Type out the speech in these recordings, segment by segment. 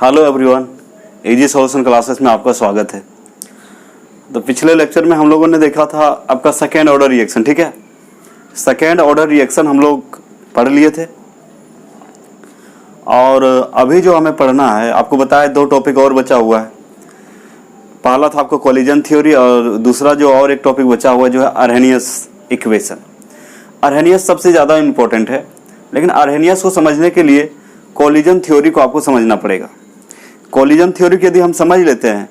Hello everyone, easy solution classes में आपका स्वागत है। तो पिछले लेक्चर में हम लोगों ने देखा था आपका सेकेंड ऑर्डर रिएक्शन, ठीक है। सेकेंड ऑर्डर रिएक्शन हम लोग पढ़ लिए थे और अभी जो हमें पढ़ना है, आपको बताया दो टॉपिक और बचा हुआ है। पहला था आपको कोलिजन थ्योरी और दूसरा जो और एक टॉपिक बचा हुआ है जो है अर्हेनियस इक्वेशन। अर्हेनियस सबसे ज़्यादा इम्पोर्टेंट है, लेकिन अर्हेनियस को समझने के लिए कोलिजन थ्योरी को आपको समझना पड़ेगा। कोलिजन थ्योरी को यदि हम समझ लेते हैं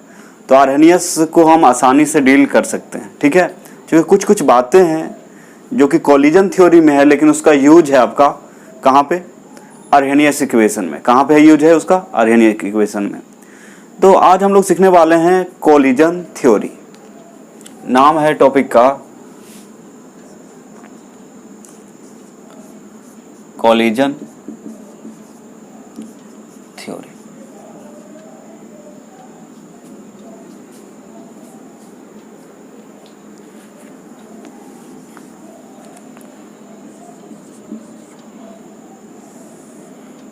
तो अर्हेनियस को हम आसानी से डील कर सकते हैं, ठीक है। क्योंकि कुछ कुछ बातें हैं जो कि कोलिजन थ्योरी में है, लेकिन उसका यूज है आपका कहाँ पे? अर्हेनियस इक्वेशन में। कहाँ पे यूज है उसका? अर्हेनियस इक्वेशन में। तो आज हम लोग सीखने वाले हैं कोलिजन थ्योरी। नाम है टॉपिक का कोलिजन थ्योरी।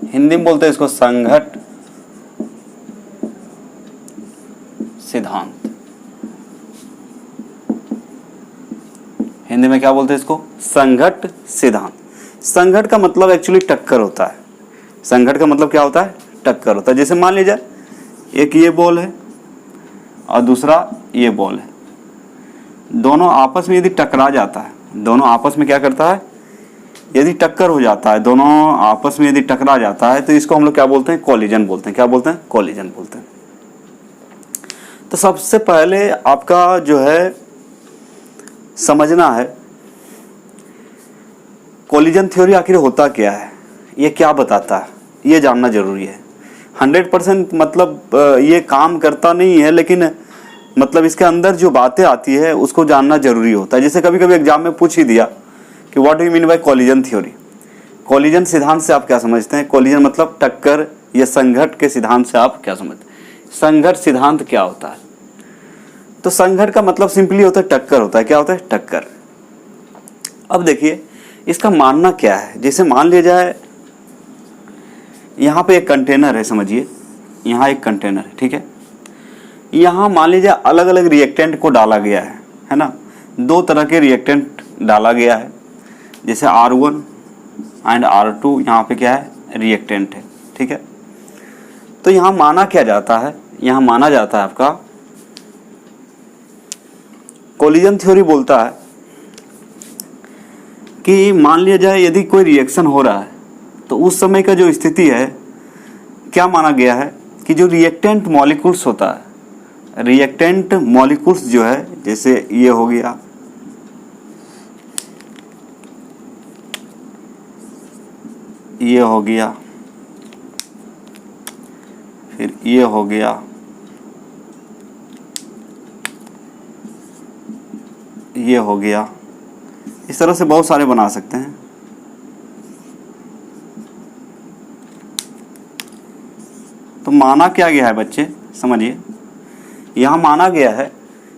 हिंदी में बोलते हैं इसको संघट्ट सिद्धांत। हिंदी में क्या बोलते हैं इसको? संघट्ट सिद्धांत। संघट्ट का मतलब एक्चुअली टक्कर होता है। संघट्ट का मतलब क्या होता है? टक्कर होता है। जैसे मान लीजिए एक ये बॉल है और दूसरा ये बॉल है, दोनों आपस में यदि टकरा जाता है, दोनों आपस में क्या करता है? यदि टक्कर हो जाता है, दोनों आपस में यदि टकरा जाता है, तो इसको हम लोग क्या बोलते हैं? कोलिजन बोलते हैं। क्या बोलते हैं? कोलिजन बोलते हैं। तो सबसे पहले आपका जो है समझना है कोलिजन थ्योरी आखिर होता क्या है, ये क्या बताता है, ये जानना जरूरी है। 100% मतलब ये काम करता नहीं है, लेकिन मतलब इसके अंदर जो बातें आती है उसको जानना जरूरी होता है। जैसे कभी कभी एग्जाम में पूछ ही दिया कि what do you mean by collision theory. Collision सिद्धांत से आप क्या समझते हैं? कोलिजन मतलब टक्कर या संघट्ट के सिद्धांत से आप क्या समझते हैं? संघट्ट सिद्धांत क्या होता है? तो संघट्ट का मतलब सिंपली होता है टक्कर होता है। क्या होता है? टक्कर। अब देखिए इसका मानना क्या है। जैसे मान लिया जाए यहाँ पे एक कंटेनर है, समझिए यहाँ एक कंटेनर है, ठीक है। यहाँ मान लीजिए अलग अलग रिएक्टेंट को डाला गया है ना। दो तरह के रिएक्टेंट डाला गया है, जैसे R1 एंड R2 यहाँ पे क्या है? रिएक्टेंट है, ठीक है। तो यहाँ माना क्या जाता है? यहाँ माना जाता है आपका कोलिजन थ्योरी बोलता है कि मान लिया जाए यदि कोई रिएक्शन हो रहा है तो उस समय का जो स्थिति है, क्या माना गया है कि जो रिएक्टेंट मॉलिक्यूल्स होता है, रिएक्टेंट मॉलिक्यूल्स जो है, जैसे ये हो गया, ये हो गया, फिर ये हो गया, ये हो गया, इस तरह से बहुत सारे बना सकते हैं। तो माना क्या गया है बच्चे, समझिए यहाँ माना गया है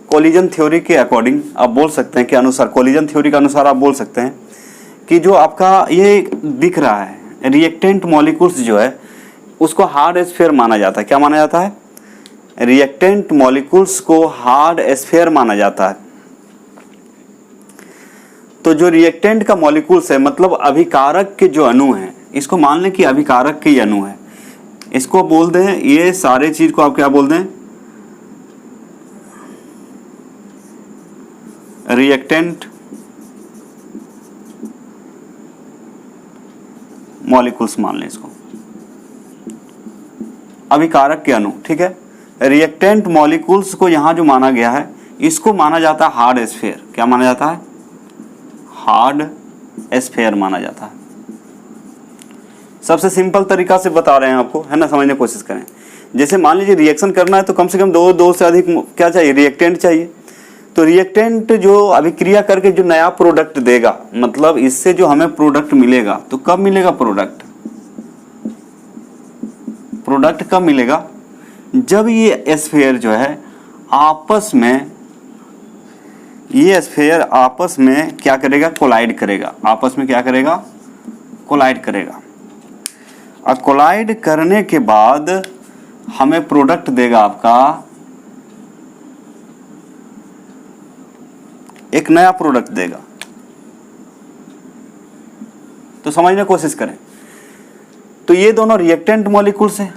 कोलिजन थ्योरी के अकॉर्डिंग, आप बोल सकते हैं कि अनुसार, कोलिजन थ्योरी के अनुसार आप बोल सकते हैं कि जो आपका ये दिख रहा है रिएक्टेंट मॉलिक्यूल्स जो है उसको हार्ड स्फीयर माना जाता है। क्या माना जाता है? रिएक्टेंट मॉलिक्यूल्स को हार्ड स्फीयर माना जाता है। तो जो रिएक्टेंट का मॉलिक्यूल्स है, मतलब अभिकारक के जो अणु हैं, इसको मान लें कि अभिकारक के अणु है, इसको बोल दें, ये सारे चीज को आप क्या बोल दें? रिएक्टेंट मॉलिक्यूल्स मान लें इसको, अभिकारक के अणु, ठीक है। रिएक्टेंट मॉलिक्यूल्स को यहां जो माना गया है, इसको माना जाता है हार्ड स्फीयर। क्या माना जाता है? हार्ड स्फीयर माना जाता है। सबसे सिंपल तरीका से बता रहे हैं आपको, है ना, समझने की कोशिश करें। जैसे मान लीजिए रिएक्शन करना है तो कम से कम दो से अधिक क्या चाहिए? रिएक्टेंट चाहिए। तो रिएक्टेंट जो अभिक्रिया करके जो नया प्रोडक्ट देगा, मतलब इससे जो हमें प्रोडक्ट मिलेगा, तो कब मिलेगा प्रोडक्ट? प्रोडक्ट कब मिलेगा? जब ये स्फीयर जो है आपस में, ये स्फीयर आपस में क्या करेगा? कोलाइड करेगा। आपस में क्या करेगा? कोलाइड करेगा। और कोलाइड करने के बाद हमें प्रोडक्ट देगा आपका एक नया प्रोडक्ट देगा। तो समझने की कोशिश करें। तो ये दोनों रिएक्टेंट मॉलिक्यूल्स हैं।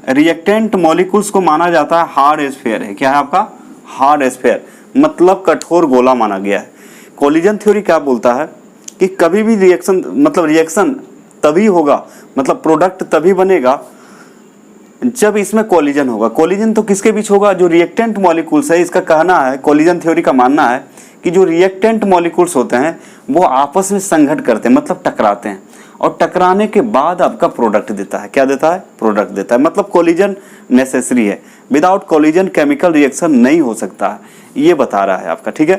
रिएक्टेंट मॉलिक्यूल्स को माना जाता है हार्ड स्फीयर है। क्या है आपका? हार्ड स्फीयर, मतलब कठोर गोला माना गया है। कोलिजन थ्योरी क्या बोलता है कि कभी भी रिएक्शन मतलब रिएक्शन तभी होगा, मतलब प्रोडक्ट तभी बनेगा जब इसमें कोलिजन होगा। कोलिजन तो किसके बीच होगा? जो रिएक्टेंट मॉलिक्यूल्स है। इसका कहना है, कोलिजन थ्योरी का मानना है कि जो रिएक्टेंट मॉलिक्यूल्स होते हैं वो आपस में संघट करते हैं, मतलब टकराते हैं, और टकराने के बाद आपका प्रोडक्ट देता है। क्या देता है? प्रोडक्ट देता है। मतलब कोलिजन नेसेसरी है, विदाउट कोलिजन केमिकल रिएक्शन नहीं हो सकता है, ये बता रहा है आपका। ठीक है,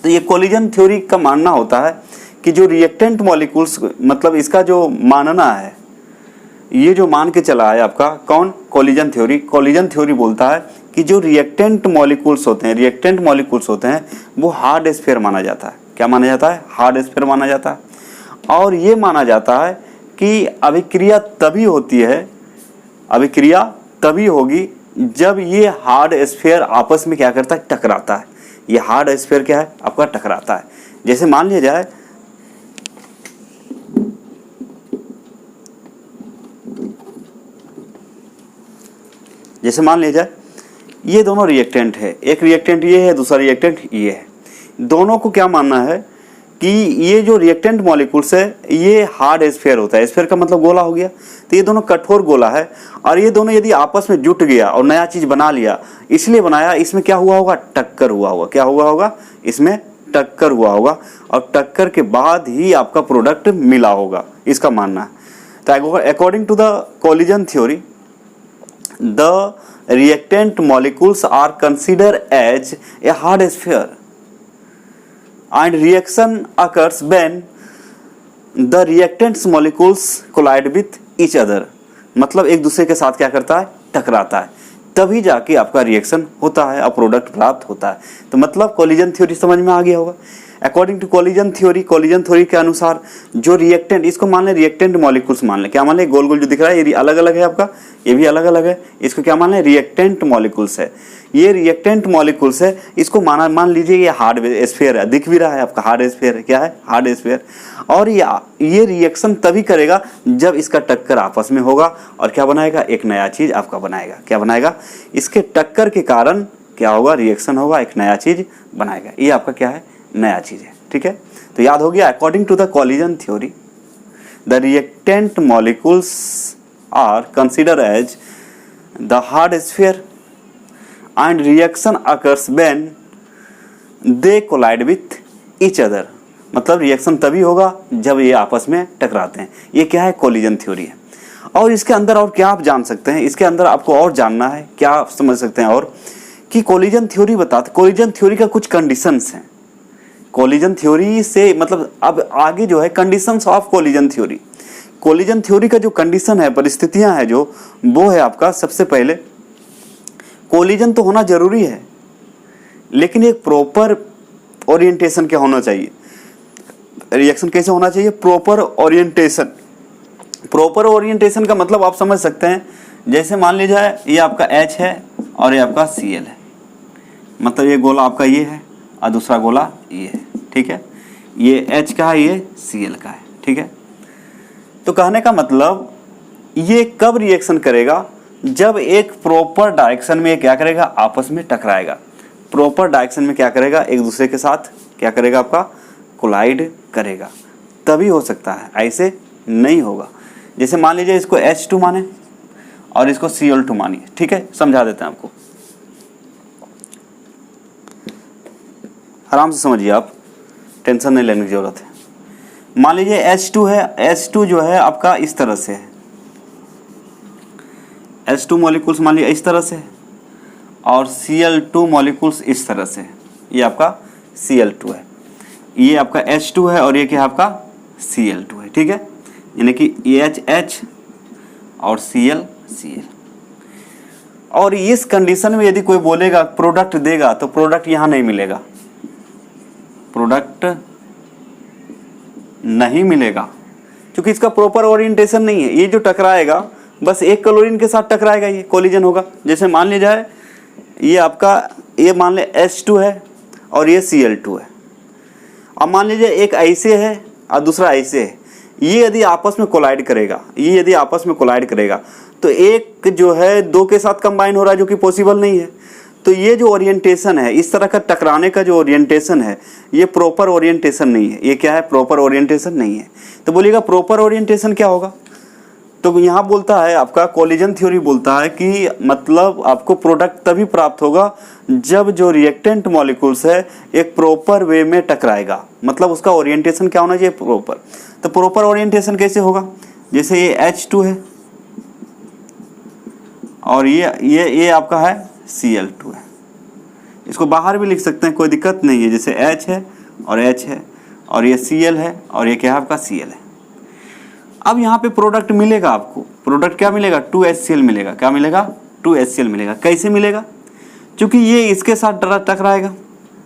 तो ये कोलिजन थ्योरी का मानना होता है कि जो रिएक्टेंट मॉलिक्यूल्स, मतलब इसका जो मानना है, ये जो मान के चला है आपका कौन? Collision theory. कोलिजन थ्योरी बोलता है कि जो रिएक्टेंट मॉलिक्यूल्स होते हैं, रिएक्टेंट मॉलिक्यूल्स होते हैं, वो हार्ड स्फीयर माना जाता है। क्या माना जाता है? हार्ड स्फीयर माना जाता है। और ये माना जाता है कि अभिक्रिया तभी होती है, अभिक्रिया तभी होगी जब ये हार्ड स्फीयर आपस में क्या करता है? टकराता है। ये हार्ड स्फीयर क्या है? आपका टकराता है। जैसे मान लिया जाए ये दोनों रिएक्टेंट है, एक रिएक्टेंट ये है, दूसरा रिएक्टेंट ये है। दोनों को क्या मानना है कि ये जो रिएक्टेंट मॉलिक्यूल्स है ये हार्ड स्फीयर होता है। स्फीयर का मतलब गोला हो गया, तो ये दोनों कठोर गोला है। और ये दोनों यदि आपस में जुट गया और नया चीज बना लिया, इसलिए बनाया, इसमें क्या हुआ होगा? टक्कर हुआ होगा। क्या हुआ होगा? इसमें टक्कर हुआ होगा, और टक्कर के बाद ही आपका प्रोडक्ट मिला होगा, इसका मानना है। तो according to the collision theory, the reactant molecules are considered as a hard sphere and reaction occurs when the reactants molecules collide with each other। मतलब एक दूसरे के साथ क्या करता है? टकराता है, तभी जाके आपका रिएक्शन होता है और प्रोडक्ट प्राप्त होता है। तो मतलब कोलिजन थ्योरी समझ में आ गया होगा। अकॉर्डिंग टू कोलिजन थ्योरी के अनुसार जो रिएक्टेंट, इसको मान लें रिएक्टेंट मॉलिक्यूल्स मान लें। क्या मान लें? गोल गोल जो दिख रहा है ये अलग अलग है आपका, ये भी अलग अलग है। इसको क्या मान लें? रिएक्टेंट मॉलिक्यूल्स है। ये रिएक्टेंट मॉलिक्यूल्स है, इसको मान लीजिए ये हार्ड स्फीयर है, दिख भी रहा है आपका हार्ड स्फीयर है। क्या है? Hard sphere. और ये रिएक्शन तभी करेगा जब इसका टक्कर आपस में होगा, और क्या बनाएगा? एक नया चीज आपका बनाएगा। क्या बनाएगा? इसके टक्कर के कारण क्या होगा? रिएक्शन होगा, एक नया चीज बनाएगा। ये आपका क्या है? नया चीज है। ठीक है, तो याद हो गया। According to the collision theory, the reactant molecules are consider as the hard sphere and reaction occurs when they collide with each other. मतलब रिएक्शन तभी होगा जब ये आपस में टकराते हैं। ये क्या है? कोलिजन थ्योरी है। और इसके अंदर और क्या आप जान सकते हैं? इसके अंदर आपको और जानना है, क्या आप समझ सकते हैं और कि कोलिजन थ्योरी बताते, कोलिजन थ्योरी का कुछ कंडीशंस हैं। कोलिजन थ्योरी से मतलब अब आगे जो है conditions of collision theory. Collision theory का जो कंडीशन है, परिस्थितियां है जो, वो है आपका सबसे पहले कोलिजन तो होना जरूरी है, लेकिन एक प्रॉपर ओरिएंटेशन क्या होना चाहिए? रिएक्शन कैसे होना चाहिए? Proper orientation. प्रॉपर ओरिएंटेशन का मतलब आप समझ सकते हैं, जैसे मान लीजिए ये आपका H है और ये आपका Cl है। मतलब ये गोला आपका ये है और दूसरा गोला ये है। ठीक है, ये H का है, ये Cl का है। ठीक है, तो कहने का मतलब ये कब रिएक्शन करेगा? जब एक प्रॉपर डायरेक्शन में क्या करेगा? आपस में टकराएगा। प्रॉपर डायरेक्शन में क्या करेगा? एक दूसरे के साथ क्या करेगा? आपका कोलाइड करेगा, तभी हो सकता है, ऐसे नहीं होगा। जैसे मान लीजिए इसको H2 माने और इसको Cl2 मानिए। ठीक है, समझा देते हैं आपको, आराम से समझिए आप, टेंशन नहीं लेने की जरूरत है। मान लीजिए H2 है, H2 जो है आपका इस तरह से है, H2 मॉलिक्यूल्स मान लीजिए इस तरह से, और Cl2 मॉलिक्यूल्स इस तरह से। ये आपका Cl2 है, ये आपका H2 है, और ये क्या है? आपका Cl2 है। ठीक है, यानी कि H और Cl। और इस कंडीशन में यदि कोई बोलेगा प्रोडक्ट देगा, तो प्रोडक्ट यहां नहीं मिलेगा, प्रोडक्ट नहीं मिलेगा, क्योंकि इसका प्रॉपर ओरिएंटेशन नहीं है। ये जो टकराएगा बस एक क्लोरीन के साथ टकराएगा, ये कोलिजन होगा। जैसे मान लिया जाए ये आपका, ये मान ले H2 है और ये Cl2 है। अब मान लीजिए एक ऐसे है और दूसरा ऐसे है, ये यदि आपस में कोलाइड करेगा, ये यदि आपस में कोलाइड करेगा तो एक जो है दो के साथ कंबाइन हो रहा है, जो कि पॉसिबल नहीं है। तो ये जो ओरिएंटेशन है, इस तरह का टकराने का जो ओरिएंटेशन है, ये प्रॉपर ओरिएंटेशन नहीं है। ये क्या है? प्रॉपर ओरिएंटेशन नहीं है। तो बोलिएगा प्रॉपर ओरिएंटेशन क्या होगा? तो यहाँ बोलता है आपका कोलिजन थ्योरी बोलता है कि मतलब आपको प्रोडक्ट तभी प्राप्त होगा जब जो रिएक्टेंट मॉलिक्यूल्स है एक प्रॉपर वे में टकराएगा। मतलब उसका ओरिएंटेशन क्या होना चाहिए? प्रॉपर। तो प्रॉपर ओरिएंटेशन कैसे होगा? जैसे ये H2 है और ये आपका है Cl2 है। इसको बाहर भी लिख सकते हैं, कोई दिक्कत नहीं है। जैसे H है और H है और ये Cl है और ये क्या है आपका Cl है। अब यहाँ पे प्रोडक्ट मिलेगा आपको, प्रोडक्ट क्या मिलेगा? 2HCl मिलेगा। क्या मिलेगा? 2HCl मिलेगा। कैसे मिलेगा? क्योंकि ये इसके साथ टकराएगा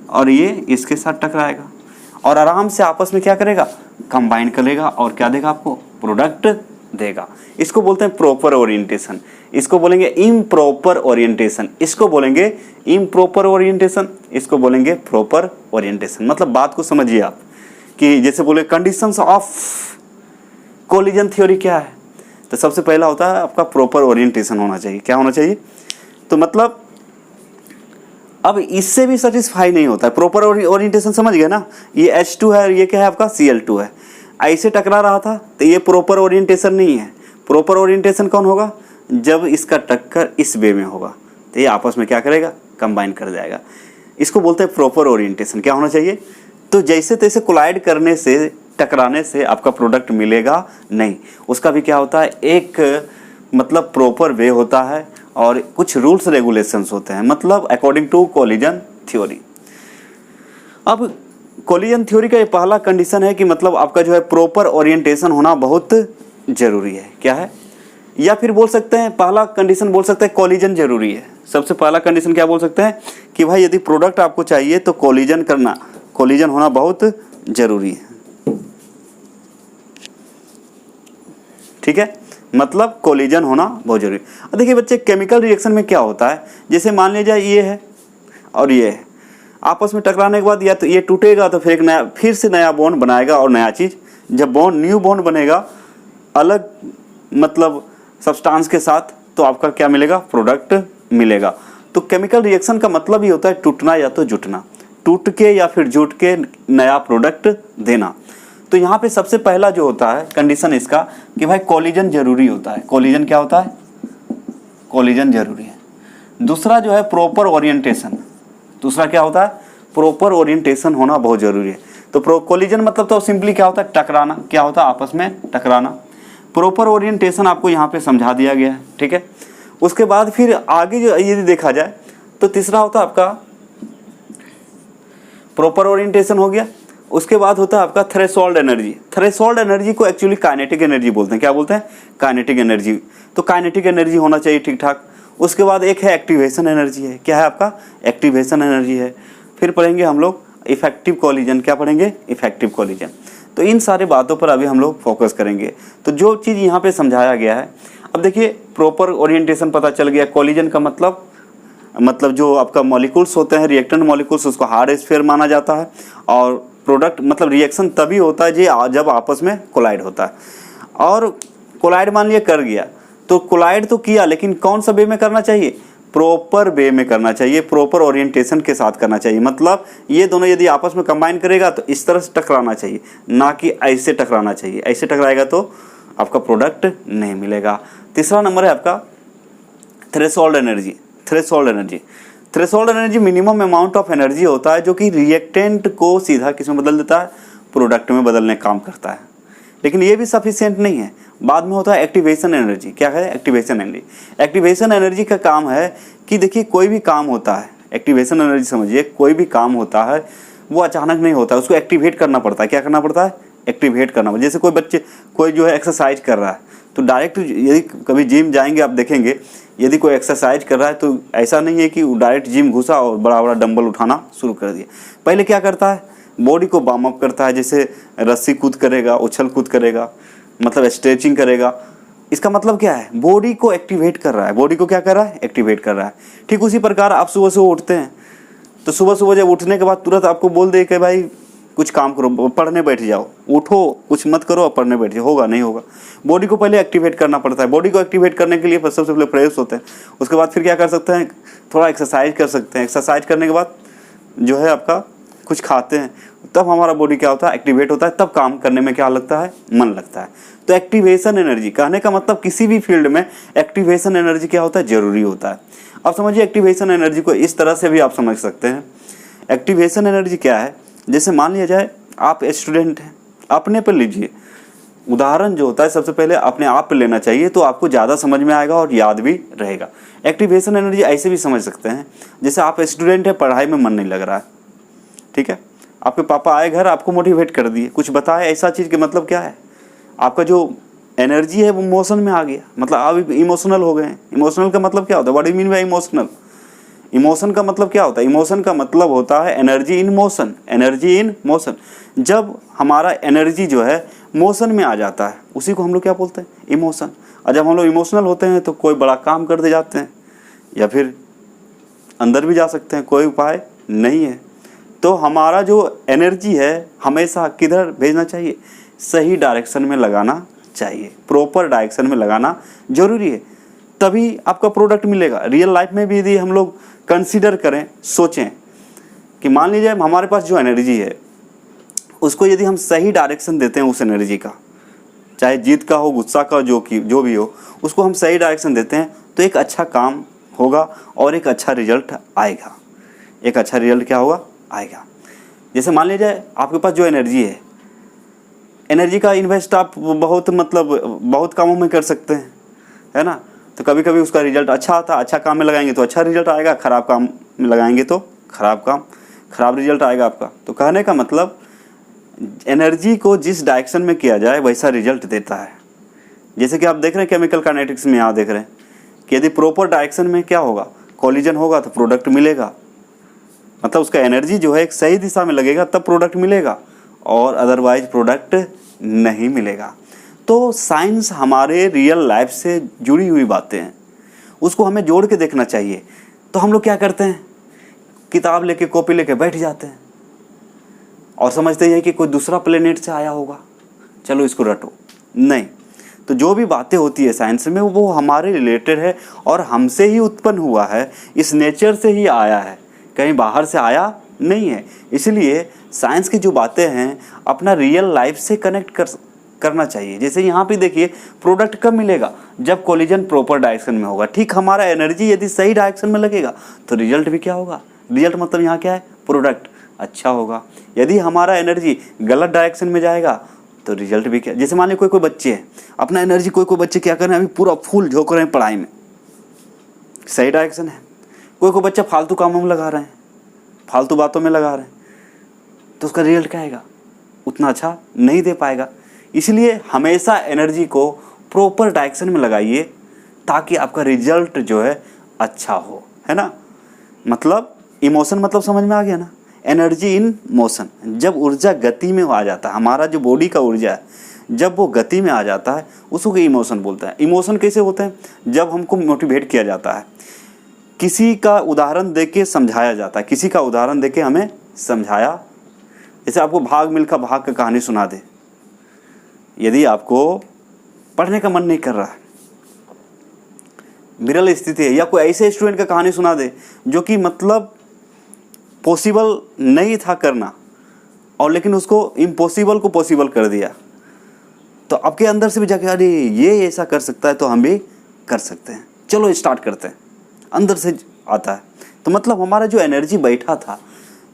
और ये इसके साथ टकराएगा और आराम से आपस में क्या करेगा? कंबाइन करेगा और क्या देगा आपको? प्रोडक्ट देगा। इसको बोलते हैं प्रॉपर ओरिएंटेशन, इसको बोलेंगे इम्प्रॉपर ओरिएंटेशन, इसको बोलेंगे इम्प्रॉपर ओरिएंटेशन, इसको बोलेंगे प्रॉपर ओरिएंटेशन। मतलब बात को समझिए आप कि जैसे बोले कंडीशंस ऑफ कोलिजन थ्योरी क्या है, तो सबसे पहला होता है आपका प्रॉपर ओरिएंटेशन होना चाहिए। क्या होना चाहिए? तो मतलब अब इससे भी सेटिस्फाई नहीं होता है। प्रॉपर ओरिएंटेशन समझ गए ना? ये H2 है और ये क्या है आपका? Cl2 है। ऐसे टकरा रहा था तो ये प्रॉपर ओरिएंटेशन नहीं है। प्रॉपर ओरिएंटेशन कौन होगा? जब इसका टक्कर इस वे में होगा तो ये आपस में क्या करेगा? कंबाइन कर जाएगा। इसको बोलते हैं प्रॉपर ओरिएंटेशन। क्या होना चाहिए? तो जैसे तैसे कोलाइड करने से, टकराने से आपका प्रोडक्ट मिलेगा नहीं। उसका भी क्या होता है? एक मतलब प्रॉपर वे होता है और कुछ रूल्स रेगुलेशंस होते हैं, मतलब अकॉर्डिंग टू कोलिजन थ्योरी। अब कोलिजन थ्योरी का ये पहला कंडीशन है कि मतलब आपका जो है प्रॉपर ओरिएंटेशन होना बहुत जरूरी है। क्या है? या फिर बोल सकते हैं पहला कंडीशन बोल सकते हैं कोलिजन जरूरी है। सबसे पहला कंडीशन क्या बोल सकते हैं कि भाई यदि प्रोडक्ट आपको चाहिए तो कोलिजन होना बहुत जरूरी है। ठीक है, मतलब कोलिजन होना बहुत जरूरी। अब देखिए बच्चे, केमिकल रिएक्शन में क्या होता है? जैसे मान लीजिए ये है और ये है, आपस में टकराने के बाद या तो ये टूटेगा तो फिर से नया बॉन्ड बनाएगा और नया चीज। जब न्यू बॉन्ड बनेगा अलग मतलब सब्सटेंस के साथ, तो आपका क्या मिलेगा? प्रोडक्ट मिलेगा। तो केमिकल रिएक्शन का मतलब ही होता है टूटना या तो जुटना, टूट के या फिर जुट के नया प्रोडक्ट देना। तो यहाँ पे सबसे पहला जो होता है कंडीशन इसका कि भाई कोलिजन जरूरी होता है। कोलिजन क्या होता है? कोलिजन जरूरी है। दूसरा जो है प्रॉपर ओरिएंटेशन। दूसरा क्या होता है? प्रॉपर ओरिएंटेशन होना बहुत जरूरी है। तो कोलिजन मतलब तो सिंपली क्या होता है? टकराना। क्या होता है? आपस में टकराना। प्रॉपर ओरिएंटेशन आपको यहाँ पे समझा दिया गया है। ठीक है, उसके बाद फिर आगे जो यदि देखा जाए तो तीसरा होता है आपका प्रॉपर ओरिएंटेशन हो गया। उसके बाद होता है आपका थ्रेशोल्ड एनर्जी। थ्रेशोल्ड एनर्जी को एक्चुअली काइनेटिक एनर्जी बोलते हैं। क्या बोलते हैं? Kinetic energy. तो काइनेटिक एनर्जी होना चाहिए ठीक ठाक। उसके बाद एक है एक्टिवेशन एनर्जी है। क्या है आपका? एक्टिवेशन एनर्जी है। फिर पढ़ेंगे हम लोग इफेक्टिव कोलिजन। क्या पढ़ेंगे? Effective collision. तो इन सारे बातों पर अभी हम लोग फोकस करेंगे। तो जो चीज़ यहाँ पे समझाया गया है, अब देखिए प्रॉपर ओरिएंटेशन पता चल गया। कोलिजन का मतलब जो आपका मॉलिक्यूल्स होते हैं, रिएक्टेंट मॉलिक्यूल्स, उसको हार्ड स्फीयर माना जाता है। और प्रोडक्ट मतलब रिएक्शन तभी होता है जब आपस में कोलाइड होता है। और कोलाइड मान लिया कर गया, तो कोलाइड तो किया, लेकिन कौन सा वे में करना चाहिए? प्रॉपर वे में करना चाहिए, प्रॉपर ओरिएंटेशन के साथ करना चाहिए। मतलब ये दोनों यदि आपस में कंबाइन करेगा तो इस तरह से टकराना चाहिए, ना कि ऐसे टकराना चाहिए। ऐसे टकराएगा तो आपका प्रोडक्ट नहीं मिलेगा। तीसरा नंबर है आपका threshold energy. Threshold energy, threshold energy minimum amount of energy होता है जो कि रिएक्टेंट को सीधा किस में बदल देता है? प्रोडक्ट में बदलने का काम करता है। लेकिन ये भी सफिशिएंट नहीं है। बाद में होता है एक्टिवेशन एनर्जी। क्या है? Activation energy. एक्टिवेशन एनर्जी का काम है कि देखिए कोई भी काम होता है, एक्टिवेशन एनर्जी समझिए, कोई भी काम होता है वो अचानक नहीं होता है, उसको एक्टिवेट करना पड़ता है। क्या करना पड़ता है? एक्टिवेट करना। जैसे कोई जो है एक्सरसाइज कर रहा है तो डायरेक्ट यदि कभी जिम जाएंगे आप देखेंगे, यदि कोई एक्सरसाइज कर रहा है तो ऐसा नहीं है कि वो डायरेक्ट जिम घुसा और बड़ा बड़ा डंबल उठाना शुरू कर दिया। पहले क्या करता है? बॉडी को वार्म अप करता है। जैसे रस्सी कूद करेगा, उछल कूद करेगा, मतलब स्ट्रेचिंग करेगा, इसका मतलब क्या है, बॉडी को एक्टिवेट कर रहा है। बॉडी को क्या कर रहा है, एक्टिवेट कर रहा है। ठीक उसी प्रकार आप सुबह सुबह उठते हैं, तो सुबह सुबह जब उठने के बाद तुरंत आपको बोल दे कि भाई कुछ काम करो, पढ़ने बैठ जाओ, उठो कुछ मत करो और पढ़ने बैठ जाओ, होगा नहीं होगा। बॉडी को पहले एक्टिवेट करना पड़ता है। बॉडी को एक्टिवेट करने के लिए सबसे पहले फ्रेश होते हैं, उसके बाद फिर क्या कर सकते हैं, थोड़ा एक्सरसाइज कर सकते हैं। एक्सरसाइज करने के बाद जो है आपका कुछ खाते हैं, तब हमारा बॉडी क्या होता है, एक्टिवेट होता है, तब काम करने में क्या लगता है, मन लगता है। तो एक्टिवेशन एनर्जी कहने का मतलब किसी भी फील्ड में एक्टिवेशन एनर्जी क्या होता है, जरूरी होता है। अब समझिए एक्टिवेशन एनर्जी को इस तरह से भी आप समझ सकते हैं। एक्टिवेशन एनर्जी क्या है, जैसे मान लिया जाए आप स्टूडेंट हैं, अपने पर लीजिए उदाहरण जो होता है सबसे पहले अपने आप पे लेना चाहिए, तो आपको ज़्यादा समझ में आएगा और याद भी रहेगा। एक्टिवेशन एनर्जी ऐसे भी समझ सकते हैं, जैसे आप स्टूडेंट हैं, पढ़ाई में मन नहीं लग रहा है, ठीक है, आपके पापा आए घर, आपको मोटिवेट कर दिए, कुछ बताए ऐसा चीज़ के मतलब क्या है, आपका जो एनर्जी है वो मोशन में आ गया, मतलब आप इमोशनल हो गए हैं। इमोशनल का मतलब क्या होता है, what do you mean by emotional? Emotion का मतलब क्या होता है, इमोशन का मतलब होता है energy in motion, energy in motion. जब हमारा एनर्जी जो है मोशन में आ जाता है, उसी को हम लोग क्या बोलते हैं, इमोशन। और जब हम लोग इमोशनल होते हैं तो कोई बड़ा काम कर दे जाते हैं, या फिर अंदर भी जा सकते हैं, कोई उपाय नहीं है। तो हमारा जो एनर्जी है हमेशा किधर भेजना चाहिए, सही डायरेक्शन में लगाना चाहिए, प्रॉपर डायरेक्शन में लगाना जरूरी है, तभी आपका प्रोडक्ट मिलेगा। रियल लाइफ में भी यदि हम लोग कंसीडर करें, सोचें कि मान लीजिए हमारे पास जो एनर्जी है उसको यदि हम सही डायरेक्शन देते हैं, उस एनर्जी का, चाहे जीत का हो, गुस्सा का, जो भी हो, उसको हम सही डायरेक्शन देते हैं तो एक अच्छा काम होगा और एक अच्छा रिजल्ट आएगा। एक अच्छा रिजल्ट क्या होगा, आएगा। जैसे मान लीजिए आपके पास जो एनर्जी है, एनर्जी का इन्वेस्ट आप बहुत कामों में कर सकते हैं, है ना। तो कभी कभी उसका रिजल्ट अच्छा आता है, अच्छा काम में लगाएंगे तो अच्छा रिजल्ट आएगा, खराब काम में लगाएंगे तो खराब रिजल्ट आएगा आपका। तो कहने का मतलब एनर्जी को जिस डायरेक्शन में किया जाए वैसा रिजल्ट देता है। जैसे कि आप देख रहे हैं केमिकल काइनेटिक्स में, यहाँ देख रहे हैं कि यदि प्रॉपर डायरेक्शन में क्या होगा, कोलिजन होगा तो प्रोडक्ट मिलेगा, मतलब उसका एनर्जी जो है एक सही दिशा में लगेगा तब प्रोडक्ट मिलेगा, और अदरवाइज प्रोडक्ट नहीं मिलेगा। तो साइंस हमारे रियल लाइफ से जुड़ी हुई बातें हैं, उसको हमें जोड़ के देखना चाहिए। तो हम लोग क्या करते हैं, किताब लेके, कॉपी लेके बैठ जाते हैं और समझते हैं कि कोई दूसरा प्लेनेट से आया होगा, चलो इसको रटो। नहीं, तो जो भी बातें होती है साइंस में वो हमारे रिलेटेड है और हमसे ही उत्पन्न हुआ है, इस नेचर से ही आया है, कहीं बाहर से आया नहीं है। इसलिए साइंस की जो बातें हैं अपना रियल लाइफ से कनेक्ट करना चाहिए। जैसे यहाँ पे देखिए प्रोडक्ट कब मिलेगा, जब कोलिजन प्रॉपर डायरेक्शन में होगा। ठीक हमारा एनर्जी यदि सही डायरेक्शन में लगेगा तो रिजल्ट भी क्या होगा, रिजल्ट मतलब यहाँ क्या है, प्रोडक्ट अच्छा होगा। यदि हमारा एनर्जी गलत डायरेक्शन में जाएगा तो रिजल्ट भी क्या, जैसे मान लीजिए कोई बच्चे हैं, अपना एनर्जी कोई बच्चे क्या कर रहे हैं, अभी पूरा फुल झोंक रहे हैं पढ़ाई में, सही डायरेक्शन है। कोई बच्चा फालतू कामों में लगा रहे हैं, फालतू बातों में लगा रहे हैं, तो उसका रिजल्ट क्या आएगा, उतना अच्छा नहीं दे पाएगा। इसलिए हमेशा एनर्जी को प्रॉपर डायरेक्शन में लगाइए ताकि आपका रिजल्ट जो है अच्छा हो, है ना। मतलब इमोशन मतलब समझ में आ गया ना, एनर्जी इन मोशन। जब ऊर्जा गति में आ जाता है, हमारा जो बॉडी का ऊर्जा है जब वो गति में आ जाता है उसको इमोशन बोलते हैं। इमोशन कैसे होते हैं, जब हमको मोटिवेट किया जाता है, किसी का उदाहरण देके समझाया जाता है, किसी का उदाहरण देके हमें समझाया। जैसे आपको भाग मिल्खा भाग का कहानी सुना दे, यदि आपको पढ़ने का मन नहीं कर रहा है, विरल स्थिति है, या कोई ऐसे स्टूडेंट का कहानी सुना दे जो कि मतलब पॉसिबल नहीं था करना और लेकिन उसको इम्पॉसिबल को पॉसिबल कर दिया, तो आपके अंदर से भी जाके अरे ये ऐसा कर सकता है तो हम भी कर सकते हैं, चलो स्टार्ट करते हैं, अंदर से आता है। तो मतलब हमारा जो एनर्जी बैठा था,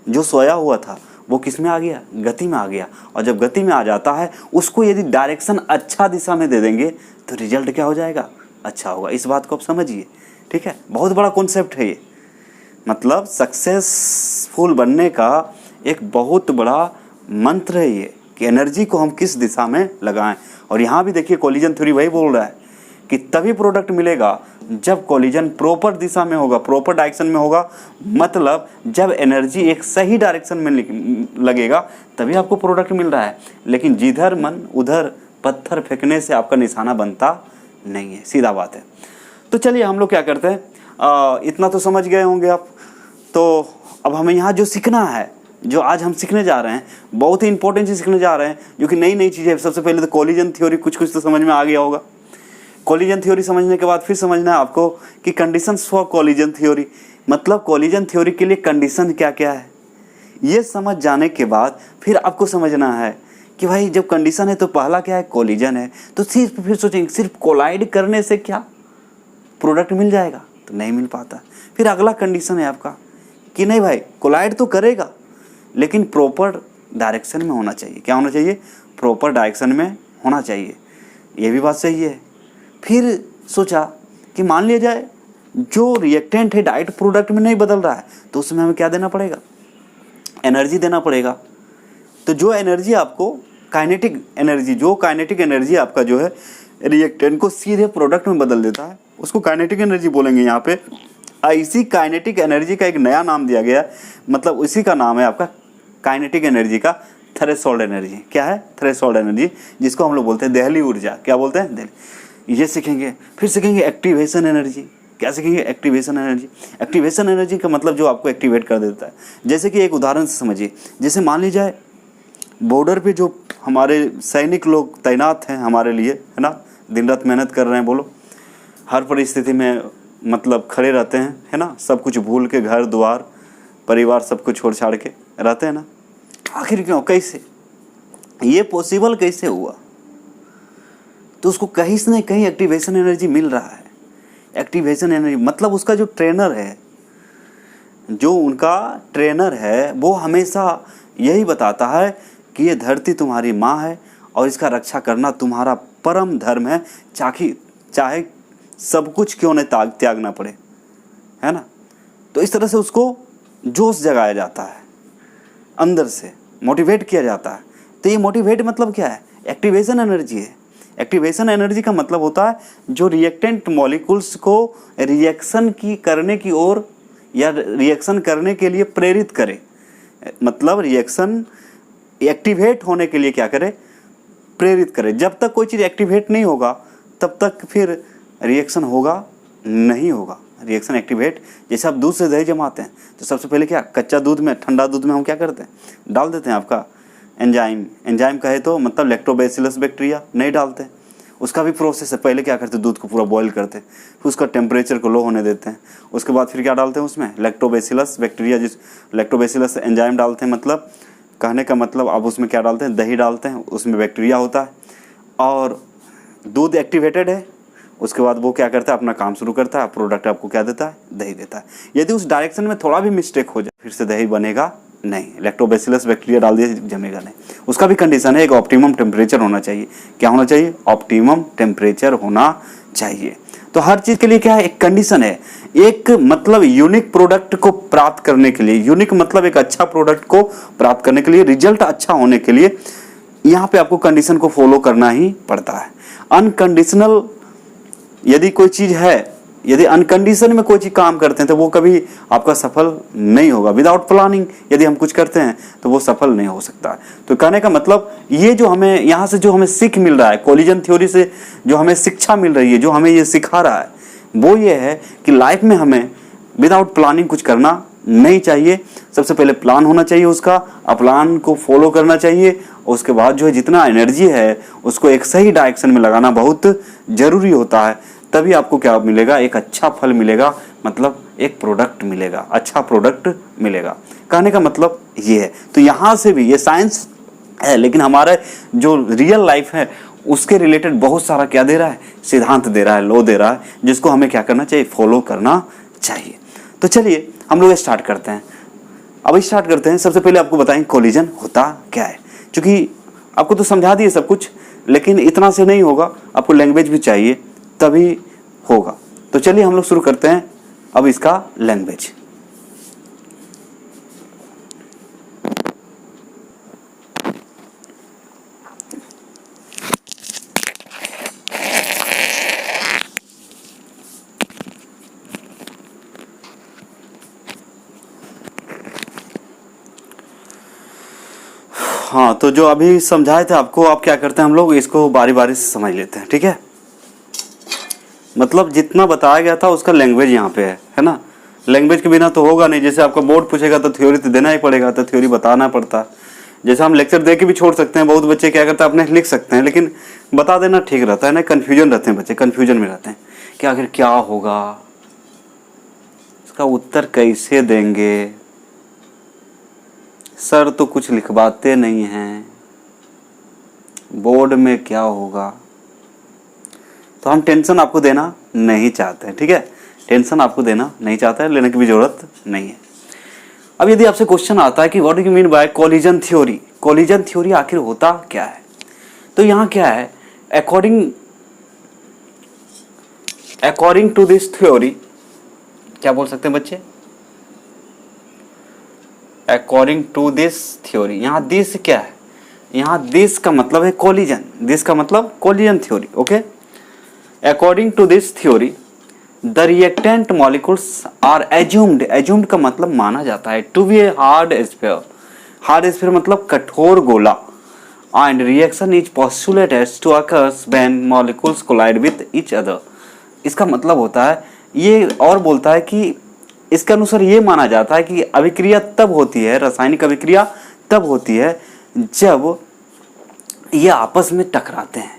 जो सोया हुआ था, वो किस में आ गया, गति में आ गया। और जब गति में आ जाता है उसको यदि डायरेक्शन अच्छा दिशा में दे देंगे तो रिजल्ट क्या हो जाएगा, अच्छा होगा। इस बात को आप समझिए, ठीक है। बहुत बड़ा कॉन्सेप्ट है ये, मतलब सक्सेसफुल बनने का एक बहुत बड़ा मंत्र है ये कि एनर्जी को हम किस दिशा में लगाएं। और यहाँ भी देखिए कोलिजन थ्योरी वही बोल रहा है कि तभी प्रोडक्ट मिलेगा जब कोलिजन प्रॉपर दिशा में होगा, प्रॉपर डायरेक्शन में होगा, मतलब जब एनर्जी एक सही डायरेक्शन में लगेगा तभी आपको प्रोडक्ट मिल रहा है। लेकिन जिधर मन उधर पत्थर फेंकने से आपका निशाना बनता नहीं है, सीधा बात है। तो चलिए हम लोग क्या करते हैं, इतना तो समझ गए होंगे आप। तो अब हमें यहाँ जो सीखना है, जो आज हम सीखने जा रहे हैं, बहुत ही इंपॉर्टेंट चीज़ सीखने जा रहे हैं, जो कि नई नई चीज़ें है। सबसे पहले तो कोलिजन थ्योरी कुछ कुछ तो समझ में आ गया होगा। कोलिजन थ्योरी समझने के बाद फिर समझना है आपको कि कंडीशंस फॉर कोलिजन थ्योरी, मतलब कोलिजन थ्योरी के लिए कंडीशन क्या क्या है। ये समझ जाने के बाद फिर आपको समझना है कि भाई जब कंडीशन है तो पहला क्या है, कोलिजन है। तो सिर्फ फिर सोचेंगे सिर्फ कोलाइड करने से क्या प्रोडक्ट मिल जाएगा, तो नहीं मिल पाता। फिर अगला कंडीशन है आपका कि नहीं भाई कोलाइड तो करेगा लेकिन प्रॉपर डायरेक्शन में होना चाहिए। क्या होना चाहिए, प्रॉपर डायरेक्शन में होना चाहिए। ये भी बात सही है। फिर सोचा कि मान लिया जाए जो रिएक्टेंट है डायरेक्ट प्रोडक्ट में नहीं बदल रहा है, तो उसमें हमें क्या देना पड़ेगा, एनर्जी देना पड़ेगा। तो जो एनर्जी आपको काइनेटिक एनर्जी, जो काइनेटिक एनर्जी आपका जो है रिएक्टेंट को सीधे प्रोडक्ट में बदल देता है, उसको काइनेटिक एनर्जी बोलेंगे यहाँ पे। इसी काइनेटिक एनर्जी का एक नया नाम दिया गया, मतलब उसी का नाम है आपका काइनेटिक एनर्जी का थ्रेशोल्ड एनर्जी। क्या है, थ्रेशोल्ड एनर्जी, जिसको हम लोग बोलते हैं दहली ऊर्जा। क्या बोलते हैं, दहली। ये सीखेंगे। फिर सीखेंगे एक्टिवेशन एनर्जी। क्या सीखेंगे, एक्टिवेशन एनर्जी। एक्टिवेशन एनर्जी का मतलब जो आपको एक्टिवेट कर देता है। जैसे कि एक उदाहरण से समझिए, जैसे मान ली जाए बॉर्डर पे जो हमारे सैनिक लोग तैनात हैं हमारे लिए, है ना, दिन रात मेहनत कर रहे हैं, बोलो हर परिस्थिति में मतलब खड़े रहते हैं, है ना, सब कुछ भूल के घर द्वार परिवार सब कुछ छोड़ छाड़ के रहते हैं ना। आखिर क्यों, कैसे ये पॉसिबल कैसे हुआ, तो उसको कहीं से नहीं कहीं एक्टिवेशन एनर्जी मिल रहा है। एक्टिवेशन एनर्जी मतलब उसका जो ट्रेनर है, जो उनका ट्रेनर है, वो हमेशा यही बताता है कि ये धरती तुम्हारी माँ है और इसका रक्षा करना तुम्हारा परम धर्म है, चाहे सब कुछ क्यों न त्यागना पड़े, है ना। तो इस तरह से उसको जोश जगाया जाता है, अंदर से मोटिवेट किया जाता है। तो ये मोटिवेट मतलब क्या है, एक्टिवेशन एनर्जी है। एक्टिवेशन एनर्जी का मतलब होता है जो रिएक्टेंट मॉलिक्यूल्स को रिएक्शन की करने की ओर या रिएक्शन करने के लिए प्रेरित करे, मतलब रिएक्शन एक्टिवेट होने के लिए क्या करे, प्रेरित करे। जब तक कोई चीज़ एक्टिवेट नहीं होगा तब तक फिर रिएक्शन होगा नहीं होगा। रिएक्शन एक्टिवेट, जैसे आप दूध से दही जमाते हैं तो सबसे पहले क्या, कच्चा दूध में, ठंडा दूध में हम क्या करते हैं, डाल देते हैं आपका एंजाइम। एंजाइम कहे तो मतलब लैक्टोबैसिलस बैक्टीरिया, नहीं डालते हैं। उसका भी प्रोसेस है, पहले क्या करते हैं, दूध को पूरा बॉईल करते हैं, फिर उसका टेम्परेचर को लो होने देते हैं, उसके बाद फिर क्या डालते हैं उसमें, लैक्टोबैसिलस बैक्टीरिया, जिस लैक्टोबैसिलस एंजाइम डालते हैं। मतलब कहने का मतलब अब उसमें क्या डालते हैं, दही डालते हैं, उसमें बैक्टीरिया होता है और दूध एक्टिवेटेड है। उसके बाद वो क्या करता है, अपना काम शुरू करता है, प्रोडक्ट आपको क्या देता है, दही देता है। यदि उस डायरेक्शन में थोड़ा भी मिस्टेक हो जाए फिर से दही बनेगा नहीं, लैक्टोबैसिलस बैक्टीरिया डाल दिया जमेगा नहीं। उसका भी कंडीशन है, एक ऑप्टिमम टेम्परेचर होना चाहिए। क्या होना चाहिए, ऑप्टिमम टेम्परेचर होना चाहिए। तो हर चीज़ के लिए क्या है, एक कंडीशन है। एक मतलब यूनिक प्रोडक्ट को प्राप्त करने के लिए, यूनिक मतलब एक अच्छा प्रोडक्ट को प्राप्त करने के लिए, रिजल्ट अच्छा होने के लिए यहाँ पे आपको कंडीशन को फॉलो करना ही पड़ता है। अनकंडीशनल यदि कोई चीज़ है, यदि अनकंडीशन में कोई चीज़ काम करते हैं तो वो कभी आपका सफल नहीं होगा। विदाउट प्लानिंग यदि हम कुछ करते हैं तो वो सफल नहीं हो सकता। तो कहने का मतलब ये जो हमें यहाँ से जो हमें सीख मिल रहा है, कोलिजन थ्योरी से जो हमें शिक्षा मिल रही है, जो हमें ये सिखा रहा है, वो ये है कि लाइफ में हमें विदाउट प्लानिंग कुछ करना नहीं चाहिए। सबसे पहले प्लान होना चाहिए उसका, प्लान को फॉलो करना चाहिए। उसके बाद जो है जितना एनर्जी है उसको एक सही डायरेक्शन में लगाना बहुत ज़रूरी होता है। तभी आपको क्या मिलेगा, एक अच्छा फल मिलेगा, मतलब एक प्रोडक्ट मिलेगा, अच्छा प्रोडक्ट मिलेगा। कहने का मतलब ये है। तो यहाँ से भी ये साइंस है, लेकिन हमारा जो रियल लाइफ है उसके रिलेटेड बहुत सारा क्या दे रहा है, सिद्धांत दे रहा है, लॉ दे रहा है, जिसको हमें क्या करना चाहिए, फॉलो करना चाहिए। तो चलिए हम लोग स्टार्ट करते हैं। अब स्टार्ट करते हैं। सबसे पहले आपको बताएं कोलिजन होता क्या है, क्योंकि आपको तो समझा दिए सब कुछ, लेकिन इतना से नहीं होगा, आपको लैंग्वेज भी चाहिए तभी होगा। तो चलिए हम लोग शुरू करते हैं अब इसका लैंग्वेज। हाँ, तो जो अभी समझाए थे आपको, आप क्या करते हैं, हम लोग इसको बारी बारी से समझ लेते हैं, ठीक है। मतलब जितना बताया गया था उसका लैंग्वेज यहाँ पे है ना। लैंग्वेज के बिना तो होगा नहीं। जैसे आपका बोर्ड पूछेगा तो थ्योरी तो देना ही पड़ेगा, तो थ्योरी बताना पड़ता। जैसे हम लेक्चर दे के भी छोड़ सकते हैं, बहुत बच्चे क्या करते हैं अपने लिख सकते हैं, लेकिन बता देना ठीक रहता है ना। कन्फ्यूजन रहते हैं बच्चे, कन्फ्यूजन में रहते हैं कि आखिर क्या होगा, इसका उत्तर कैसे देंगे, सर तो कुछ लिखवाते नहीं हैं, बोर्ड में क्या होगा। तो हम टेंशन आपको देना नहीं चाहते हैं, ठीक है। टेंशन आपको देना नहीं चाहते हैं, लेने की भी जरूरत नहीं है। अब यदि आपसे क्वेश्चन आता है कि what do you mean by collision theory, collision theory आखिर होता क्या है, तो यहाँ क्या है, अकॉर्डिंग टू दिस थ्योरी, क्या बोल सकते हैं बच्चे, अकॉर्डिंग टू दिस थ्योरी। यहाँ दिस क्या है, यहाँ दिस का मतलब है कोलिजन, दिस का मतलब collision theory, okay. According to this theory the reactant molecules are assumed, assumed का मतलब माना जाता है, to be a hard sphere, hard sphere मतलब कठोर गोला, and reaction is postulated to occurs when molecules collide with each other. इसका मतलब होता है ये, और बोलता है कि इसके अनुसार ये माना जाता है कि अभिक्रिया तब होती है, रासायनिक अभिक्रिया तब होती है जब ये आपस में टकराते हैं।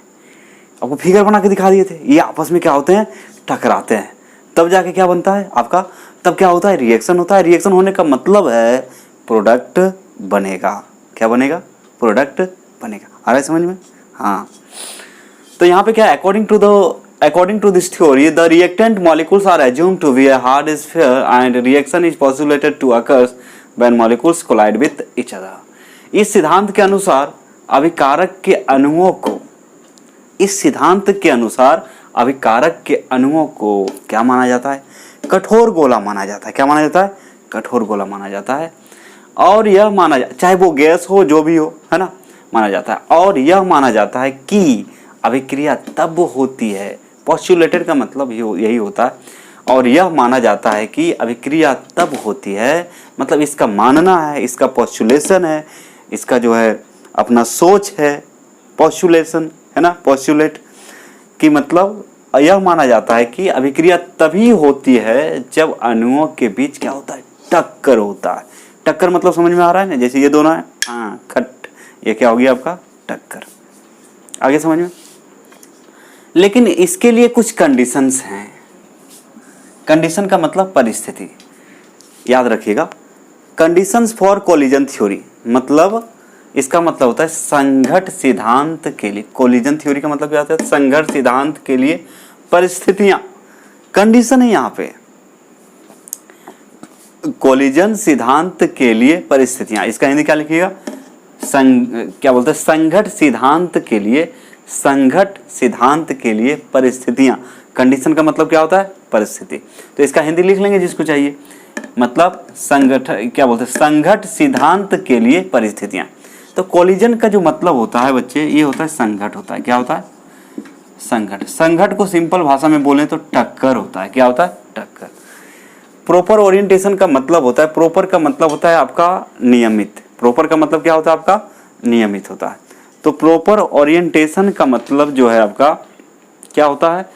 आपको फिगर बना के दिखा दिए थे, ये आपस में क्या होते हैं, टकराते हैं, तब जाके क्या बनता है आपका, तब क्या होता है, रिएक्शन होता है। रिएक्शन होने का मतलब है प्रोडक्ट बनेगा, क्या बनेगा, प्रोडक्ट बनेगा। आ रहा है समझ में, हाँ। तो यहाँ पे क्या, according to this theory the reactant molecules are assumed to be a hard sphere and reaction is postulated to occur when molecules collide with each other। इस सिद्धांत के अनुसार अभिकारक के अणुओं को, इस सिद्धांत के अनुसार अभिकारक के अणुओं को क्या माना जाता है, कठोर गोला माना जाता है। क्या माना जाता है, कठोर गोला माना जाता है। और यह माना चाहे वो गैस हो जो भी हो, है ना, माना जाता है। और यह माना जाता है कि अभिक्रिया तब होती है, पोस्टुलेटेड का मतलब यही होता है। और यह माना जाता है कि अभिक्रिया तब होती है, मतलब इसका मानना है, इसका पोस्टुलेशन है, इसका जो है अपना सोच है, पोस्टुलेशन है ना, पोस्टुलेट कि मतलब यह माना जाता है कि अभिक्रिया तभी होती है जब अणुओं के बीच क्या होता है, टक्कर होता है। टक्कर मतलब समझ में आ रहा है ना, जैसे ये दोनों है, हाँ खट, ये क्या हो गया आपका, टक्कर। आगे समझ में। लेकिन इसके लिए कुछ कंडीशंस हैं। कंडीशन का मतलब परिस्थिति, याद रखिएगा। कंडीशंस फॉर कोलिजन थ्योरी मतलब इसका मतलब होता है संघट सिद्धांत के लिए। कोलिजन थ्योरी का मतलब क्या होता है, संघट सिद्धांत के लिए परिस्थितियां, कंडीशन है यहाँ पे, कोलिजन सिद्धांत के लिए परिस्थितियां। इसका हिंदी क्या लिखिएगा, क्या बोलते हैं, संघट सिद्धांत के लिए, संघट सिद्धांत के लिए परिस्थितियां। कंडीशन का मतलब क्या होता है, परिस्थिति। तो इसका हिंदी लिख लेंगे जिसको चाहिए, मतलब संघट, क्या बोलते हैं, संघट सिद्धांत के लिए परिस्थितियां। तो कोलिजन का जो मतलब होता है बच्चे, ये होता है संघट होता है। क्या होता है, संघट। संघट को सिंपल भाषा में बोले तो टक्कर होता है। क्या होता है, टक्कर। प्रॉपर ओरिएंटेशन का मतलब होता है, प्रॉपर का मतलब होता है आपका नियमित। प्रॉपर का मतलब क्या होता है आपका, नियमित होता है। तो प्रॉपर ओरिएंटेशन का मतलब जो है आपका क्या होता है,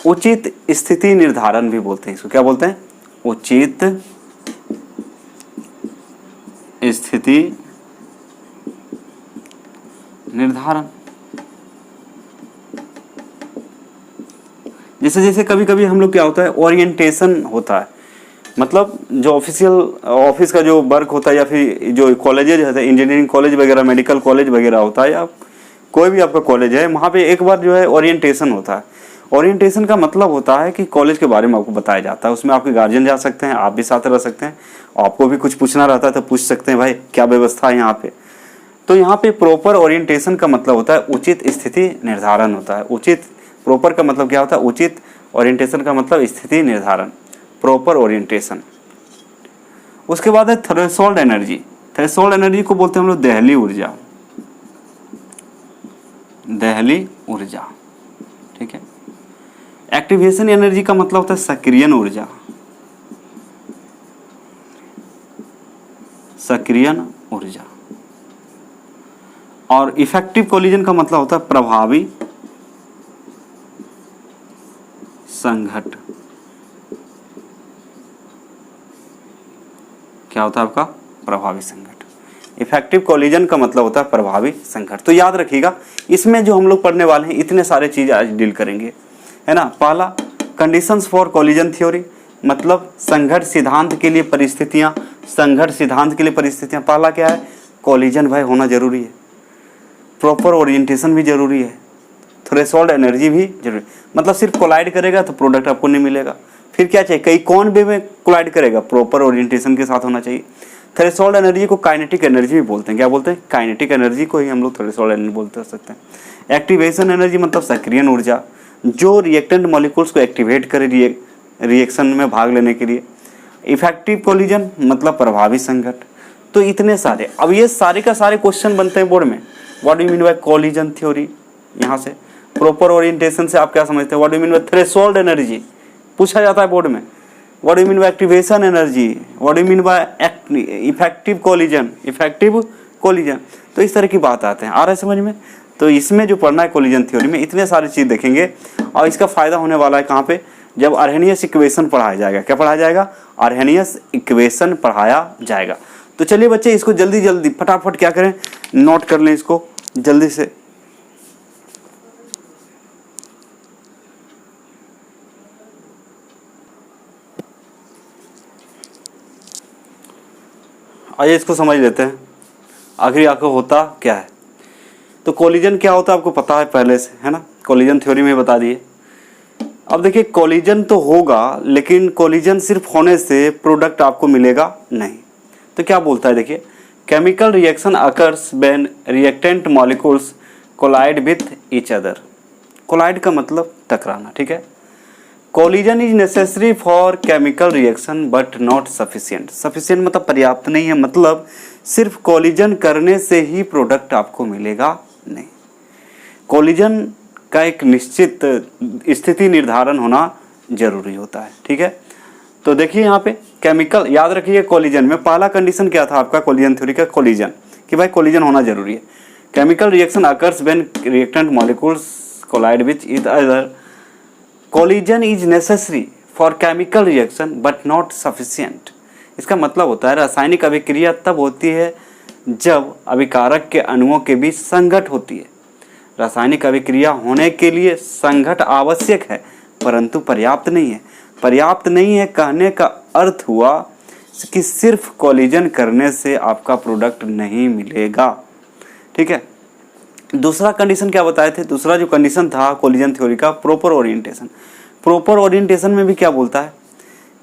उचित स्थिति निर्धारण भी बोलते हैं इसको। क्या बोलते हैं, उचित स्थिति निर्धारण। जैसे जैसे कभी कभी हम लोग क्या होता है, ओरिएंटेशन होता है, मतलब जो ऑफिशियल ऑफिस का जो वर्क होता है, या फिर जो कॉलेजेज होते हैं, इंजीनियरिंग कॉलेज वगैरह, मेडिकल कॉलेज वगैरह होता है, या कोई भी आपका कॉलेज है, वहाँ पे एक बार जो है ओरिएंटेशन होता है। ओरिएंटेशन का मतलब होता है कि कॉलेज के बारे में आपको बताया जाता है। उसमें आपके गार्जियन जा सकते हैं, आप भी साथ रह सकते हैं, आपको भी कुछ पूछना रहता है तो पूछ सकते हैं, भाई क्या व्यवस्था है यहाँ पे। तो यहाँ पे प्रॉपर ओरिएंटेशन का मतलब होता है उचित स्थिति निर्धारण होता है। उचित, प्रॉपर का मतलब क्या होता है, उचित, ओरिएंटेशन का मतलब स्थिति निर्धारण, प्रॉपर ओरिएंटेशन। उसके बाद है थ्रेशोल्ड एनर्जी। थ्रेशोल्ड एनर्जी को बोलते हैं हम लोग देहली ऊर्जा, देहली ऊर्जा, ठीक है। एक्टिवेशन एनर्जी का मतलब होता है सक्रियण ऊर्जा, सक्रियण ऊर्जा। और इफेक्टिव कोलिजन का मतलब होता है प्रभावी संघट। क्या होता है आपका? प्रभावी संघट। इफेक्टिव कोलिजन का मतलब होता है प्रभावी संघट। तो याद रखिएगा, इसमें जो हम लोग पढ़ने वाले हैं इतने सारे चीज आज डील करेंगे, है ना। पहला, कंडीशंस फॉर कोलिजन थ्योरी, मतलब संघट सिद्धांत के लिए परिस्थितियां। संघट सिद्धांत के लिए परिस्थितियां, पहला क्या है? कोलिजन भाई होना जरूरी है, प्रॉपर ओरिएंटेशन भी जरूरी है, थ्रेशोल्ड एनर्जी भी जरूरी। मतलब सिर्फ कोलाइड करेगा तो प्रोडक्ट आपको नहीं मिलेगा। फिर क्या चाहिए? कई कौन वे में कोलाइड करेगा? प्रॉपर ओरिएंटेशन के साथ होना चाहिए। थ्रेशोल्ड एनर्जी को काइनेटिक एनर्जी भी बोलते हैं। क्या बोलते हैं? काइनेटिक एनर्जी को ही हम लोग थ्रेशोल्ड एनर्जी बोलते हो सकते हैं। एक्टिवेशन एनर्जी मतलब सक्रियण ऊर्जा, जो रिएक्टेंट मॉलिक्यूल्स को एक्टिवेट करे रिएक्शन में भाग लेने के लिए। इफेक्टिव कोलिजन मतलब प्रभावी संघट। तो इतने सारे, अब ये सारे का सारे क्वेश्चन बनते हैं बोर्ड में। What do you mean by collision theory? यहाँ से प्रॉपर ओरिएंटेशन से आप क्या समझते हैं? What do you mean by threshold energy पूछा जाता है बोर्ड में। What do you mean by activation energy? What do you mean by effective collision? Effective collision. तो इस तरह की बात आते हैं, आ रहा है समझ में। तो इसमें जो पढ़ना है कोलिजन थ्योरी में, इतने सारी चीज देखेंगे। और इसका फायदा होने वाला है कहाँ पे? जब अर्हेनियस इक्वेशन पढ़ाया जाएगा। क्या पढ़ाया जाएगा? अर्हेनियस इक्वेशन पढ़ाया जाएगा। तो चलिए बच्चे, इसको जल्दी जल्दी फटाफट क्या करें, नोट कर लें इसको जल्दी से। आइए इसको समझ लेते हैं, आखिर आपको होता क्या है। तो कोलिजन क्या होता है आपको पता है पहले से, है ना। कोलिजन थ्योरी में बता दिए। अब देखिए, कोलिजन तो होगा, लेकिन कोलिजन सिर्फ होने से प्रोडक्ट आपको मिलेगा नहीं। तो क्या बोलता है, देखिए, chemical reaction occurs when reactant molecules collide with each other. Collide का मतलब टकराना, ठीक है। Collision is necessary for chemical reaction but not sufficient. Sufficient मतलब पर्याप्त नहीं है, मतलब सिर्फ कोलिजन करने से ही प्रोडक्ट आपको मिलेगा नहीं। कोलिजन का एक निश्चित स्थिति निर्धारण होना जरूरी होता है, ठीक है। तो देखिए यहाँ पे केमिकल, याद रखिए कोलिजन में पहला कंडीशन क्या था आपका कोलिजन थ्योरी का? कोलिजन, कि भाई कोलिजन होना जरूरी है। Chemical reaction occurs when reactant molecules collide with each other. Collision is necessary for chemical reaction but not sufficient. इसका मतलब होता है रासायनिक अभिक्रिया तब होती है जब अभिकारक के अणुओं के बीच संघट होती है। रासायनिक अभिक्रिया होने के लिए संघट आवश्यक है, परंतु पर्याप्त नहीं है। पर्याप्त नहीं है कहने का अर्थ हुआ कि सिर्फ कोलिजन करने से आपका प्रोडक्ट नहीं मिलेगा, ठीक है। दूसरा कंडीशन क्या बताए थे? दूसरा जो कंडीशन था कोलिजन थ्योरी का, प्रॉपर ओरिएंटेशन। प्रॉपर ओरिएंटेशन में भी क्या बोलता है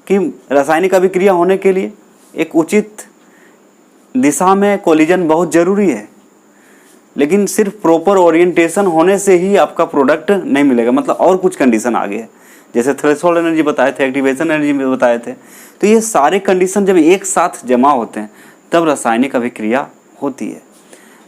कि रासायनिक अभिक्रिया होने के लिए एक उचित दिशा में कोलिजन बहुत जरूरी है, लेकिन सिर्फ प्रॉपर ओरिएंटेशन होने से ही आपका प्रोडक्ट नहीं मिलेगा। मतलब और कुछ कंडीशन आगे है, जैसे थ्रेशोल्ड एनर्जी बताए थे, एक्टिवेशन एनर्जी भी बताए थे। तो ये सारे कंडीशन जब एक साथ जमा होते हैं तब रासायनिक अभिक्रिया होती है।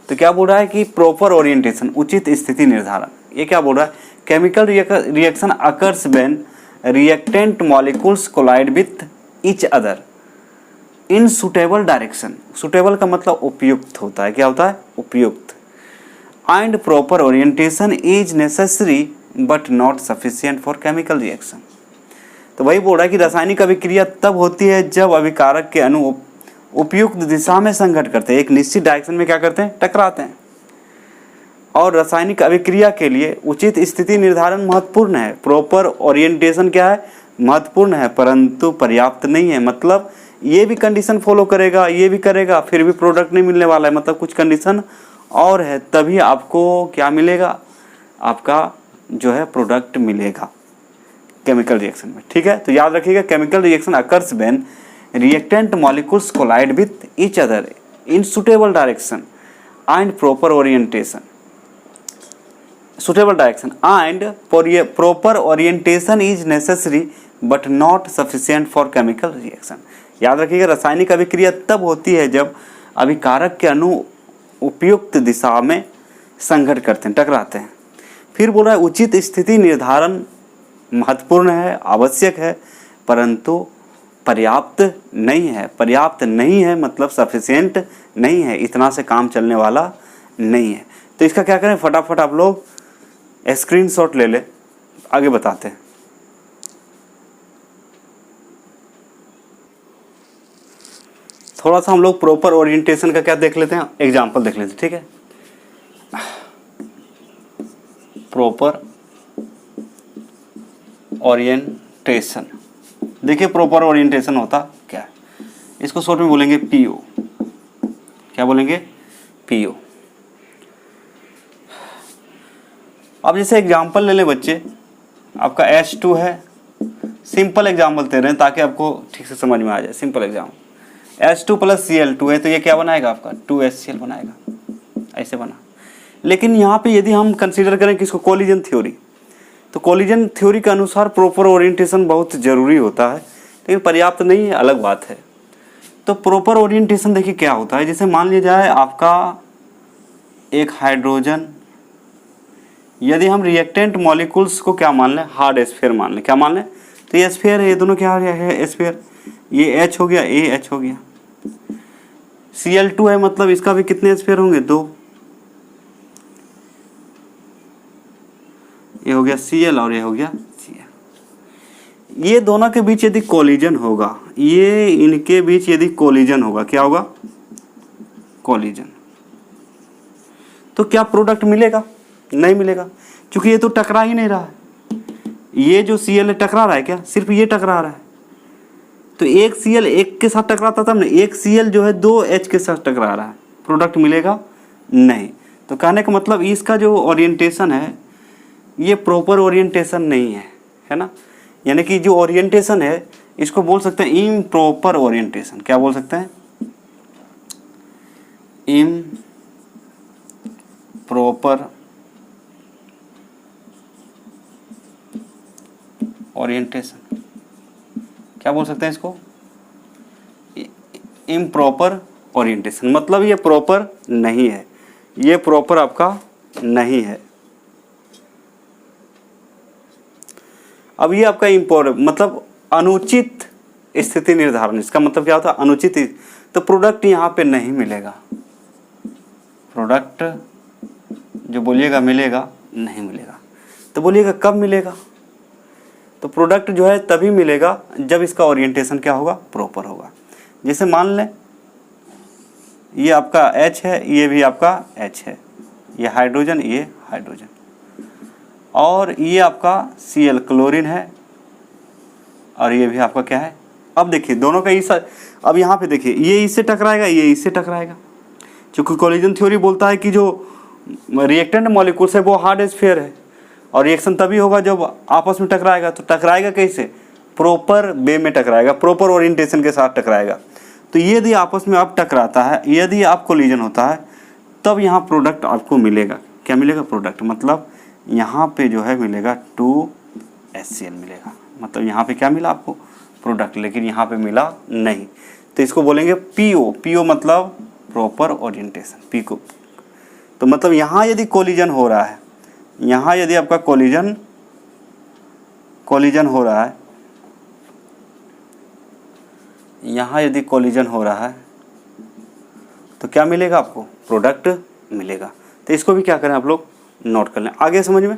तो क्या बोल रहा है कि प्रॉपर ओरिएंटेशन, उचित स्थिति निर्धारण। ये क्या बोल रहा है? Chemical reaction occurs when reactant molecules collide with each other in suitable direction. Suitable का मतलब उपयुक्त होता है। क्या होता है? उपयुक्त। And proper orientation is necessary but not sufficient for chemical reaction. तो वही बोल रहा है कि रासायनिक अभिक्रिया तब होती है जब अभिकारक के अणु उपयुक्त दिशा में संघट करते हैं, एक निश्चित डायरेक्शन में क्या करते हैं? टकराते हैं। और रासायनिक अभिक्रिया के लिए उचित स्थिति निर्धारण महत्वपूर्ण है। प्रॉपर ओरिएंटेशन क्या है? महत्वपूर्ण है, परंतु पर्याप्त नहीं है। मतलब ये भी कंडीशन फॉलो करेगा, ये भी करेगा, फिर भी प्रोडक्ट नहीं मिलने वाला है। मतलब कुछ कंडीशन और है, तभी आपको क्या मिलेगा? आपका जो है प्रोडक्ट मिलेगा केमिकल रिएक्शन में, ठीक है। तो याद रखिएगा, chemical reaction occurs when reactant molecules collide with each other in suitable direction and proper orientation. Suitable direction and proper orientation is necessary but not sufficient for chemical reaction. याद रखिएगा, रासायनिक अभिक्रिया तब होती है जब अभिकारक के अणु उपयुक्त दिशा में संघट करते हैं, टकराते हैं। फिर बोल रहा है उचित स्थिति निर्धारण महत्वपूर्ण है, आवश्यक है, परंतु पर्याप्त नहीं है। पर्याप्त नहीं है मतलब सफिशिएंट नहीं है, इतना से काम चलने वाला नहीं है। तो इसका क्या करें, फटाफट आप लोग स्क्रीनशॉट ले ले, आगे बताते हैं। थोड़ा सा हम लोग प्रॉपर ओरिएंटेशन का क्या देख लेते हैं, एग्जाम्पल देख लेते हैं, ठीक है। प्रॉपर ओरिएंटेशन, देखिए प्रॉपर ओरिएंटेशन होता क्या है, इसको शॉर्ट में बोलेंगे पीओ। क्या बोलेंगे? पीओ। अब जैसे एग्जाम्पल ले लें बच्चे, आपका H2 है, सिंपल एग्जाम्पल दे रहे हैं ताकि आपको ठीक से समझ में आ जाए। Simple example, H2 plus Cl2 है तो ये क्या बनाएगा आपका 2HCl बनाएगा, ऐसे बना। लेकिन यहाँ पे यदि हम कंसीडर करें किसको, कोलिजन थ्योरी, तो कोलिजन थ्योरी के अनुसार प्रॉपर ओरिएंटेशन बहुत ज़रूरी होता है, लेकिन पर्याप्त नहीं है, अलग बात है। तो प्रॉपर ओरिएंटेशन देखिए क्या होता है, जैसे मान लिया जाए आपका एक हाइड्रोजन, यदि हम रिएक्टेंट मॉलिक्यूल्स को क्या मान लें, हार्ड स्फीयर मान लें। क्या मान लें? तो ये स्फीयर है, ये दोनों क्या हो गया है, स्फीयर। ये H हो गया, ये H हो गया। Cl2 है, मतलब इसका भी कितने स्फीयर होंगे, 2। ये हो गया Cl और ये हो गया Cl। ये दोनों के बीच यदि कोलिजन होगा, ये इनके बीच यदि कोलिजन होगा, क्या होगा, कोलिजन, तो क्या प्रोडक्ट मिलेगा? नहीं मिलेगा, क्योंकि ये तो टकरा ही नहीं रहा है। ये जो Cl टकरा रहा है क्या, सिर्फ ये टकरा रहा है। तो एक Cl एक के साथ टकराता तब ना, एक Cl जो है 2H के साथ टकरा रहा है, प्रोडक्ट मिलेगा नहीं। तो कहने का मतलब इसका जो ओरिएंटेशन है ये प्रॉपर ओरिएंटेशन नहीं है, है ना। यानी कि जो ओरिएंटेशन है इसको बोल सकते हैं इम्प्रॉपर ओरिएंटेशन। क्या बोल सकते हैं? Improper orientation. क्या बोल सकते हैं इसको? इम्प्रॉपर ओरिएंटेशन, मतलब ये प्रॉपर नहीं है, ये प्रॉपर आपका नहीं है। अब ये आपका मतलब अनुचित स्थिति निर्धारण, इसका मतलब क्या होता है, अनुचित, तो प्रोडक्ट यहाँ पे नहीं मिलेगा। प्रोडक्ट जो बोलिएगा मिलेगा, नहीं मिलेगा। तो बोलिएगा कब मिलेगा? तो प्रोडक्ट जो है तभी मिलेगा जब इसका ओरिएंटेशन क्या होगा, प्रॉपर होगा। जैसे मान लें ये आपका H है, ये भी आपका H है, ये हाइड्रोजन, ये हाइड्रोजन, और ये आपका Cl क्लोरीन है, और ये भी आपका क्या है। अब देखिए दोनों का इस, अब यहाँ पे देखिए ये इससे टकराएगा, ये इससे टकराएगा, क्योंकि कोलिजन थ्योरी बोलता है कि जो रिएक्टेंट मॉलिक्यूल्स है वो हार्ड स्फीयर है, और रिएक्शन तभी होगा जब आपस में टकराएगा। तो टकराएगा कैसे? प्रॉपर वे में टकराएगा, प्रॉपर ओरिएंटेशन के साथ टकराएगा। तो यदि आपस में अब टकराता है, यदि आप कोलिजन होता है, तब यहाँ प्रोडक्ट आपको मिलेगा। क्या मिलेगा? प्रोडक्ट, मतलब यहाँ पे जो है मिलेगा 2HCl मिलेगा, मतलब यहाँ पे क्या मिला आपको, प्रोडक्ट, लेकिन यहाँ पे मिला नहीं। तो इसको बोलेंगे पीओ। पीओ मतलब प्रॉपर ओरिएंटेशन, पी को। तो मतलब यहाँ यदि कोलिजन हो रहा है, यहाँ यदि आपका कोलिजन हो रहा है, यहाँ यदि कोलिजन हो रहा है तो क्या मिलेगा आपको, प्रोडक्ट मिलेगा। तो इसको भी क्या करें आप लोग, नोट कर लें आगे समझ में,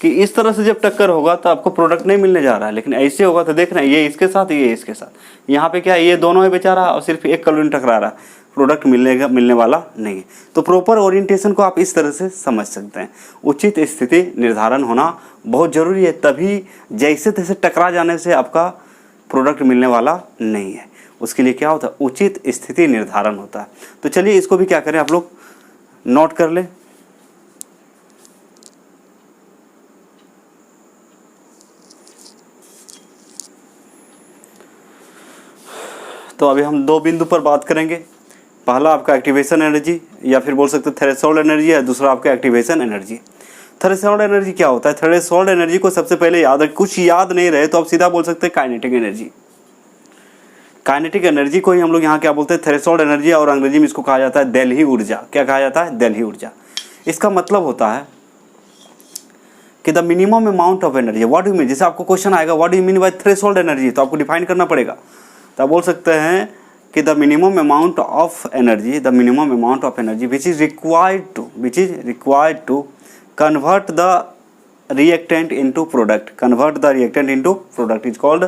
कि इस तरह से जब टक्कर होगा तो आपको प्रोडक्ट नहीं मिलने जा रहा है, लेकिन ऐसे होगा तो देखना ये इसके साथ, ये इसके साथ, यहाँ पे क्या है, ये दोनों है बेचारा, और सिर्फ एक क्लोरीन टकरा रहा है, प्रोडक्ट मिलने वाला नहीं है। तो प्रॉपर ओरिएंटेशन को आप इस तरह से समझ सकते हैं। उचित स्थिति निर्धारण होना बहुत ज़रूरी है, तभी जैसे तैसे टकरा जाने से आपका प्रोडक्ट मिलने वाला नहीं है। उसके लिए क्या होता है, उचित स्थिति निर्धारण होता है। तो चलिए इसको भी क्या करें आप लोग, नोट कर लें। तो अभी हम दो बिंदु पर बात करेंगे। पहला आपका एक्टिवेशन एनर्जी, या फिर बोल सकते हैं थ्रेशोल्ड एनर्जी है, दूसरा आपका एक्टिवेशन एनर्जी। थ्रेशोल्ड एनर्जी क्या होता है? थ्रेशोल्ड एनर्जी को सबसे पहले याद रखें, कुछ याद नहीं रहे तो आप सीधा बोल सकते हैं काइनेटिक एनर्जी। काइनेटिक एनर्जी को ही हम लोग यहाँ क्या बोलते हैं, थ्रेशोल्ड एनर्जी, और अंग्रेजी में इसको कहा जाता है देल्ही ऊर्जा। क्या कहा जाता है? देल्ही ऊर्जा। इसका मतलब होता है कि the minimum amount of energy. What do you mean? जैसे आपको क्वेश्चन आएगा what do you mean by threshold energy, तो आपको डिफाइन करना पड़ेगा। तो आप बोल सकते हैं कि the minimum amount of energy, the minimum amount of energy which is required to convert the reactant into product, convert the reactant into product is called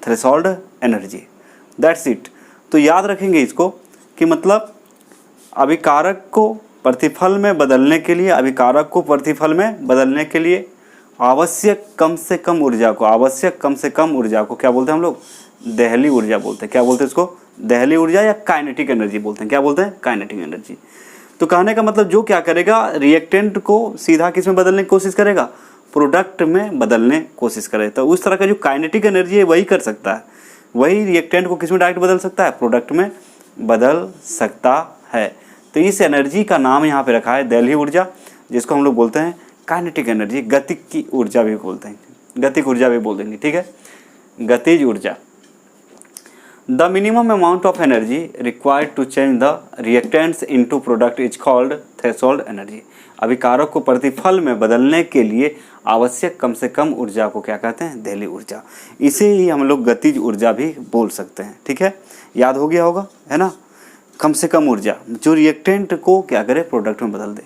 threshold energy. That's it. तो याद रखेंगे इसको कि मतलब अभिकारक को प्रतिफल में बदलने के लिए, अभिकारक को प्रतिफल में बदलने के लिए आवश्यक कम से कम ऊर्जा को, आवश्यक कम से कम ऊर्जा को क्या बोलते हैं हम लोग? दहली ऊर्जा बोलते हैं। क्या बोलते हैं इसको? दहली ऊर्जा या काइनेटिक एनर्जी बोलते हैं। क्या बोलते हैं? Kinetic energy. तो कहने का मतलब जो क्या करेगा, रिएक्टेंट को सीधा किस में बदलने की कोशिश करेगा? प्रोडक्ट में बदलने की कोशिश करेगा। तो उस तरह का जो काइनेटिक एनर्जी है वही कर सकता है, वही रिएक्टेंट को किस में डायरेक्ट बदल सकता है? प्रोडक्ट में बदल सकता है। तो इस एनर्जी का नाम यहाँ पे रखा है दहली ऊर्जा, जिसको हम लोग बोलते हैं काइनेटिक एनर्जी, गतिक की ऊर्जा भी बोलते हैं, गतिक ऊर्जा भी बोल देंगे, ठीक है, गतिज ऊर्जा। The minimum amount of energy required to change the reactants into product is called threshold energy. अभिकारक को प्रतिफल में बदलने के लिए आवश्यक कम से कम ऊर्जा को क्या कहते हैं? दहली ऊर्जा। इसे ही हम लोग गतिज ऊर्जा भी बोल सकते हैं, ठीक है, याद हो गया होगा, है ना। कम से कम ऊर्जा जो रिएक्टेंट को क्या करे? प्रोडक्ट में बदल दे।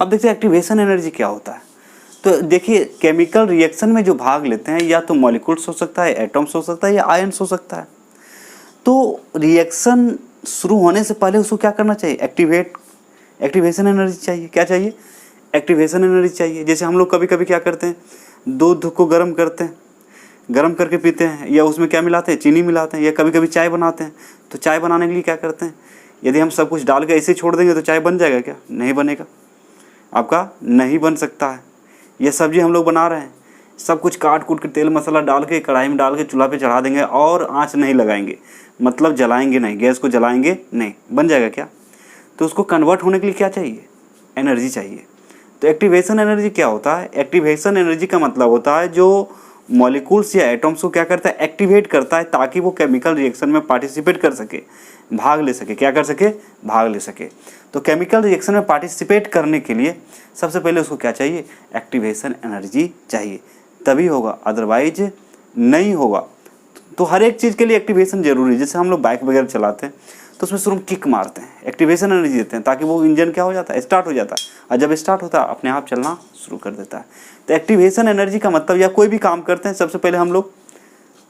अब देखते हैं एक्टिवेशन एनर्जी क्या होता है। तो देखिए केमिकल रिएक्शन में जो भाग लेते हैं या तो मॉलिक्यूल्स हो सकता है, एटम्स हो सकता है, या आयन्स हो सकता है। तो रिएक्शन शुरू होने से पहले उसको क्या करना चाहिए? एक्टिवेशन एनर्जी चाहिए। क्या चाहिए? एक्टिवेशन एनर्जी चाहिए। जैसे हम लोग कभी कभी क्या करते हैं, दूध को गर्म करते हैं, गर्म करके पीते हैं, या उसमें क्या मिलाते हैं? चीनी मिलाते हैं, या कभी कभी चाय बनाते हैं। तो चाय बनाने के लिए क्या करते हैं? यदि हम सब कुछ डाल के ऐसे छोड़ देंगे तो चाय बन जाएगा क्या? नहीं बनेगा, आपका नहीं बन सकता है। ये सब्जी हम लोग बना रहे हैं, सब कुछ काट कूट के तेल मसाला डाल के कढ़ाई में डाल के चूल्हा पे चढ़ा देंगे और आंच नहीं लगाएंगे, मतलब जलाएंगे नहीं, गैस को जलाएंगे नहीं, बन जाएगा क्या? तो उसको कन्वर्ट होने के लिए क्या चाहिए? एनर्जी चाहिए। तो एक्टिवेशन एनर्जी क्या होता है? एक्टिवेशन एनर्जी का मतलब होता है जो मॉलिक्यूल्स या एटम्स को क्या करता है? एक्टिवेट करता है, ताकि वो केमिकल रिएक्शन में पार्टिसिपेट कर सके, भाग ले सके। क्या कर सके? भाग ले सके। तो केमिकल रिएक्शन में पार्टिसिपेट करने के लिए सबसे पहले उसको क्या चाहिए? एक्टिवेशन एनर्जी चाहिए, तभी होगा, अदरवाइज नहीं होगा। तो हर एक चीज़ के लिए एक्टिवेशन जरूरी है। जैसे हम लोग बाइक वगैरह चलाते हैं तो उसमें शुरू में किक मारते हैं, एक्टिवेशन एनर्जी देते हैं, ताकि वो इंजन क्या हो जाता है? स्टार्ट हो जाता है, और जब स्टार्ट होता है अपने आप चलना शुरू कर देता है। तो एक्टिवेशन एनर्जी का मतलब, या कोई भी काम करते हैं सबसे पहले हम लोग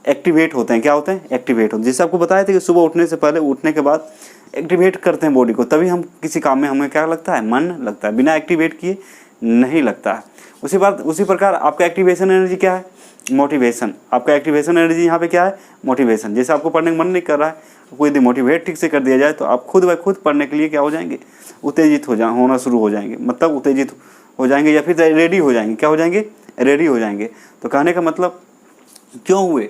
एक्टिवेट होते हैं। क्या होते हैं? एक्टिवेट होते हैं। जैसे आपको बताया था कि सुबह उठने से पहले, उठने के बाद एक्टिवेट करते हैं बॉडी को, तभी हम किसी काम में हमें क्या लगता है? मन लगता है। बिना एक्टिवेट किए नहीं लगता है। उसी प्रकार आपका एक्टिवेशन एनर्जी क्या है? मोटिवेशन। आपका एक्टिवेशन एनर्जी यहाँ पे क्या है? मोटिवेशन। जैसे आपको पढ़ने का मन नहीं कर रहा है, कोई यदि मोटिवेट ठीक से कर दिया जाए तो आप खुद ब खुद पढ़ने के लिए क्या हो जाएंगे? उत्तेजित होना शुरू हो जाएंगे, मतलब उत्तेजित हो जाएंगे, या फिर रेडी हो जाएंगे। क्या हो जाएंगे? रेडी हो जाएंगे। तो कहने का मतलब क्यों हुए?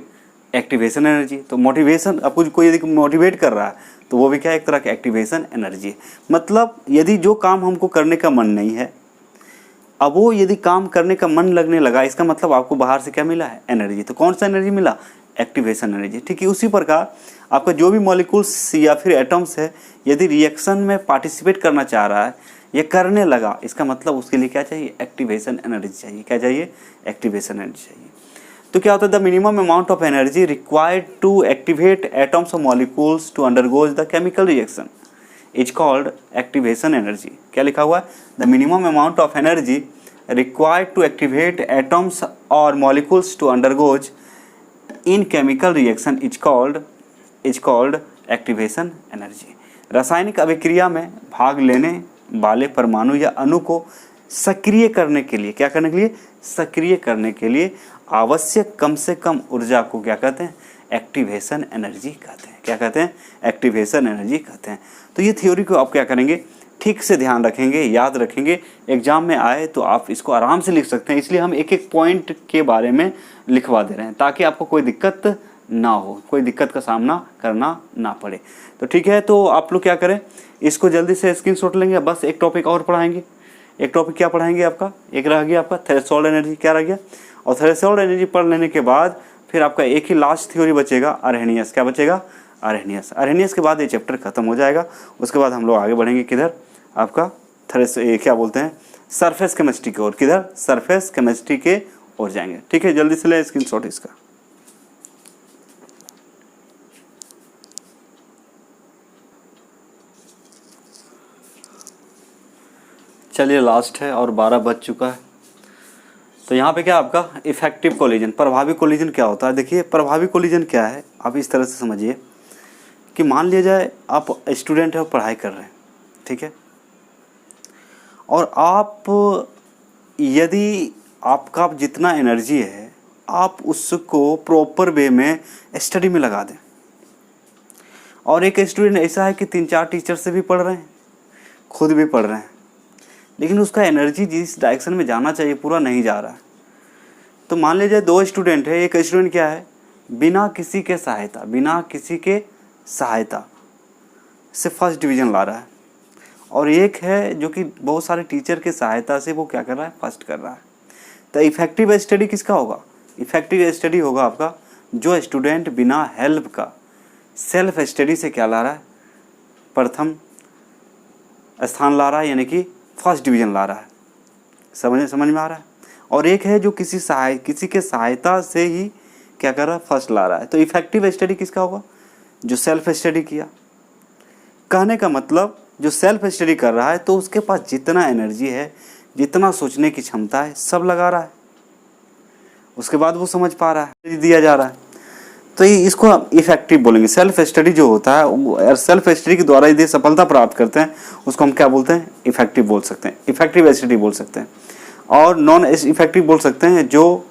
Activation energy. तो मोटिवेशन, आपको कोई यदि मोटिवेट कर रहा है तो वो भी क्या? एक तरह का एक्टिवेशन एनर्जी है। मतलब यदि जो काम हमको करने का मन नहीं है, अब वो यदि काम करने का मन लगने लगा, इसका मतलब आपको बाहर से क्या मिला है? एनर्जी। तो कौन सा एनर्जी मिला? Activation energy. ठीक है, उसी प्रकार आपका जो भी मॉलिक्यूल्स या फिर एटम्स है, यदि रिएक्शन में पार्टिसिपेट करना चाह रहा है, ये करने लगा, इसका मतलब उसके लिए क्या चाहिए? एक्टिवेशन एनर्जी चाहिए। क्या चाहिए? एक्टिवेशन एनर्जी चाहिए। तो क्या होता है? The minimum amount of energy required to activate atoms और molecules to undergoes the chemical reaction is called activation energy. क्या लिखा हुआ है? The minimum amount of energy required to activate atoms और molecules to undergoes in chemical reaction is called activation energy. रासायनिक अभिक्रिया में भाग लेने वाले परमाणु या अणु को सक्रिय करने के लिए, क्या करने के लिए? सक्रिय करने के लिए आवश्यक कम से कम ऊर्जा को क्या कहते हैं? एक्टिवेशन एनर्जी कहते हैं। क्या कहते हैं? एक्टिवेशन एनर्जी कहते हैं। तो ये थ्योरी को आप क्या करेंगे? ठीक से ध्यान रखेंगे, याद रखेंगे, एग्जाम में आए तो आप इसको आराम से लिख सकते हैं। इसलिए हम एक एक पॉइंट के बारे में लिखवा दे रहे हैं, ताकि आपको कोई दिक्कत ना हो, कोई दिक्कत का सामना करना ना पड़े। तो ठीक है, तो आप लोग क्या करें, इसको जल्दी से स्क्रीनशॉट लेंगे। बस एक टॉपिक और पढ़ाएंगे। एक टॉपिक क्या पढ़ाएंगे आपका? एक रह गया आपका थ्रेशोल्ड एनर्जी। क्या रह गया? और थ्रेशोल्ड एनर्जी पढ़ लेने के बाद फिर आपका एक ही लास्ट थ्योरी बचेगा, अरहेनियस। क्या बचेगा? अरहेनियस। अरहेनियस के बाद ये चैप्टर खत्म हो जाएगा। उसके बाद हम लोग आगे बढ़ेंगे किधर? आपका क्या बोलते हैं, सरफेस केमिस्ट्री की ओर। किधर? सरफेस केमिस्ट्री के ओर जाएंगे। ठीक है, जल्दी से ले स्क्रीनशॉट इसका। चलिए लास्ट है और 12 बज चुका है। तो यहाँ पे क्या आपका इफेक्टिव कोलिजन, प्रभावी कोलिजन क्या होता है? देखिए प्रभावी कोलिजन क्या है, आप इस तरह से समझिए कि मान लिया जाए आप स्टूडेंट है, पढ़ाई कर रहे हैं, ठीक है, और आप यदि आपका जितना एनर्जी है आप उसको प्रॉपर वे में स्टडी में लगा दें, और एक स्टूडेंट ऐसा है कि 3-4 टीचर से भी पढ़ रहे हैं, खुद भी पढ़ रहे हैं, लेकिन उसका एनर्जी जिस डायरेक्शन में जाना चाहिए पूरा नहीं जा रहा है। तो मान लीजिए 2 स्टूडेंट है, एक स्टूडेंट क्या है, बिना किसी के सहायता से फर्स्ट डिवीज़न ला रहा है, और एक है जो कि बहुत सारे टीचर के सहायता से वो क्या कर रहा है, फर्स्ट कर रहा है। तो इफेक्टिव स्टडी किसका होगा? इफेक्टिव स्टडी होगा आपका जो स्टूडेंट बिना हेल्प का सेल्फ स्टडी से क्या ला रहा है, प्रथम स्थान ला रहा है, यानी कि फर्स्ट डिवीज़न ला रहा है। समझ में आ रहा है? और एक है जो किसी के सहायता से ही क्या कर रहा है, फर्स्ट ला रहा है। तो इफेक्टिव स्टडी किसका होगा? जो सेल्फ स्टडी किया। कहने का मतलब जो सेल्फ स्टडी कर रहा है तो उसके पास जितना एनर्जी है, जितना सोचने की क्षमता है, सब लगा रहा है, उसके बाद वो समझ पा रहा है, दिया जा रहा है। तो इसको हम इफेक्टिव बोलेंगे। सेल्फ स्टडी जो होता है वो सेल्फ स्टडी के द्वारा यदि सफलता प्राप्त करते हैं उसको हम क्या बोलते हैं, इफेक्टिव बोल सकते हैं, इफेक्टिव स्टडी बोल सकते हैं। और नॉन इफेक्टिव बोल सकते हैं जो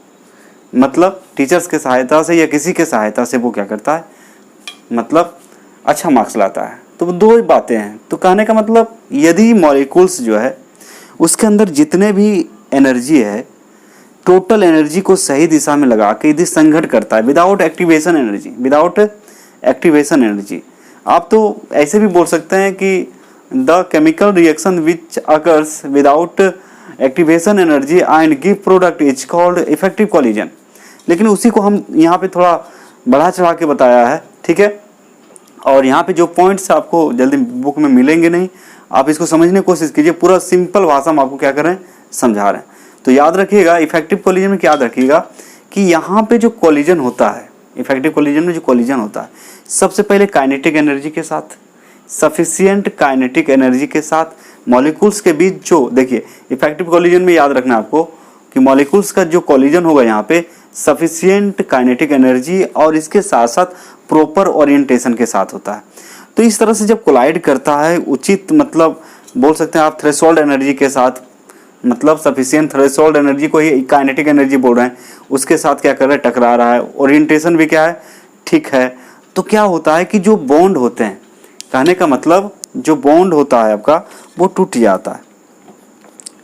मतलब टीचर्स के सहायता से या किसी के सहायता से वो क्या करता है, मतलब अच्छा मार्क्स लाता है। तो वो 2 ही बातें हैं। तो कहने का मतलब यदि मॉलिक्यूल्स जो है उसके अंदर जितने भी एनर्जी है, टोटल एनर्जी को सही दिशा में लगा के यदि संघट करता है विदाउट एक्टिवेशन एनर्जी, आप तो ऐसे भी बोल सकते हैं कि the chemical reaction which occurs without activation energy and give product is called effective collision. लेकिन उसी को हम यहाँ पे थोड़ा बढ़ा चढ़ा के बताया है, ठीक है। और यहाँ पे जो पॉइंट्स आपको जल्दी बुक में मिलेंगे नहीं, आप इसको समझने की कोशिश कीजिए। पूरा सिंपल भाषा में आपको क्या कर रहे हैं, समझा रहे हैं। तो याद रखिएगा इफेक्टिव कोलिजन में क्या याद रखिएगा कि यहाँ पे जो कोलिजन होता है, इफेक्टिव कोलिजन में जो कोलिजन होता है, सबसे पहले काइनेटिक एनर्जी के साथ, सफिशिएंट काइनेटिक एनर्जी के साथ मॉलिक्यूल्स के बीच जो, देखिए इफेक्टिव कोलिजन में याद रखना आपको कि मॉलिक्यूल्स का जो कोलिजन होगा यहाँ पे सफिशिएंट काइनेटिक एनर्जी और इसके साथ साथ प्रॉपर ओरिएंटेशन के साथ होता है। तो इस तरह से जब कोलाइड करता है उचित, मतलब बोल सकते हैं आप थ्रेशोल्ड एनर्जी के साथ, मतलब सफिशिएंट थ्रेशोल्ड एनर्जी को ही काइनेटिक एनर्जी बोल रहे हैं, उसके साथ क्या कर रहा है, टकरा रहा है। ओरिएंटेशन भी क्या है, ठीक है। तो क्या होता है कि जो बॉन्ड होते हैं, कहने का मतलब जो बॉन्ड होता है आपका वो टूट जाता है।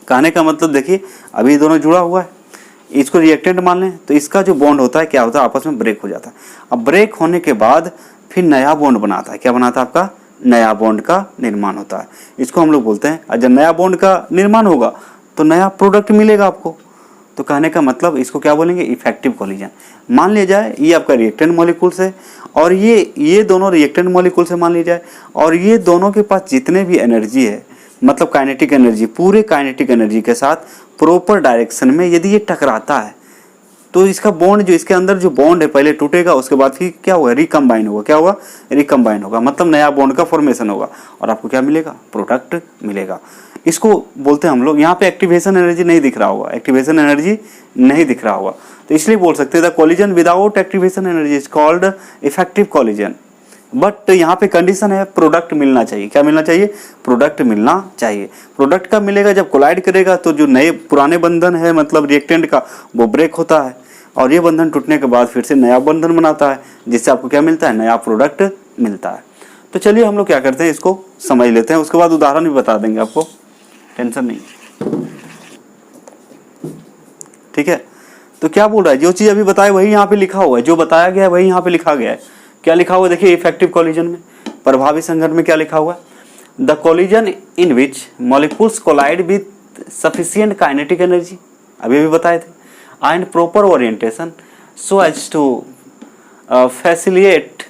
कहने का मतलब देखिए अभी दोनों जुड़ा हुआ है, इसको रिएक्टेंट मान लें तो इसका जो बॉन्ड होता है क्या होता है, आपस में ब्रेक हो जाता है। अब ब्रेक होने के बाद फिर नया बॉन्ड बनाता है। क्या बनाता है आपका, नया बॉन्ड का निर्माण होता है। इसको हम लोग बोलते हैं, और जब नया बॉन्ड का निर्माण होगा तो नया प्रोडक्ट मिलेगा आपको। तो कहने का मतलब इसको क्या बोलेंगे, इफेक्टिव कोलिजन। मान लिया जाए ये आपका रिएक्टेंट मॉलिक्यूल्स है और ये दोनों रिएक्टेंट मॉलिक्यूल्स है मान लिया जाए, और ये दोनों के पास जितने भी एनर्जी है, मतलब काइनेटिक एनर्जी, पूरे काइनेटिक एनर्जी के साथ प्रॉपर डायरेक्शन में यदि ये टकराता है तो इसका बॉन्ड, जो इसके अंदर जो बॉन्ड है पहले टूटेगा, उसके बाद फिर क्या होगा, रिकम्बाइन होगा। क्या होगा, रिकम्बाइन होगा, मतलब नया बॉन्ड का फॉर्मेशन होगा और आपको क्या मिलेगा, प्रोडक्ट मिलेगा। इसको बोलते हैं हम लोग, यहाँ पे एक्टिवेशन एनर्जी नहीं दिख रहा होगा, एक्टिवेशन एनर्जी नहीं दिख रहा होगा, तो इसलिए बोल सकते हैं the collision without activation energy is called effective collision. But यहाँ पे कंडीशन है, प्रोडक्ट मिलना चाहिए। क्या मिलना चाहिए, प्रोडक्ट मिलना चाहिए। प्रोडक्ट कब मिलेगा, जब कोलाइड करेगा तो जो नए पुराने बंधन है मतलब रिएक्टेंट का, वो ब्रेक होता है और ये बंधन टूटने के बाद फिर से नया बंधन बनाता है, जिससे आपको क्या मिलता है, नया प्रोडक्ट मिलता है। तो चलिए हम लोग क्या करते हैं, इसको समझ लेते हैं, उसके बाद उदाहरण भी बता देंगे आपको, टेंशन नहीं, ठीक है। तो क्या बोल रहा है, जो चीज़ अभी बताया वही यहाँ पे लिखा हुआ है, जो बताया गया है वही यहाँ पे लिखा गया है। क्या लिखा हुआ है, देखिए इफेक्टिव कोलिजन में, प्रभावी संघटन में क्या लिखा हुआ है, the collision in which molecules collide with sufficient kinetic energy, अभी भी बताए थे, and proper orientation so as to facilitate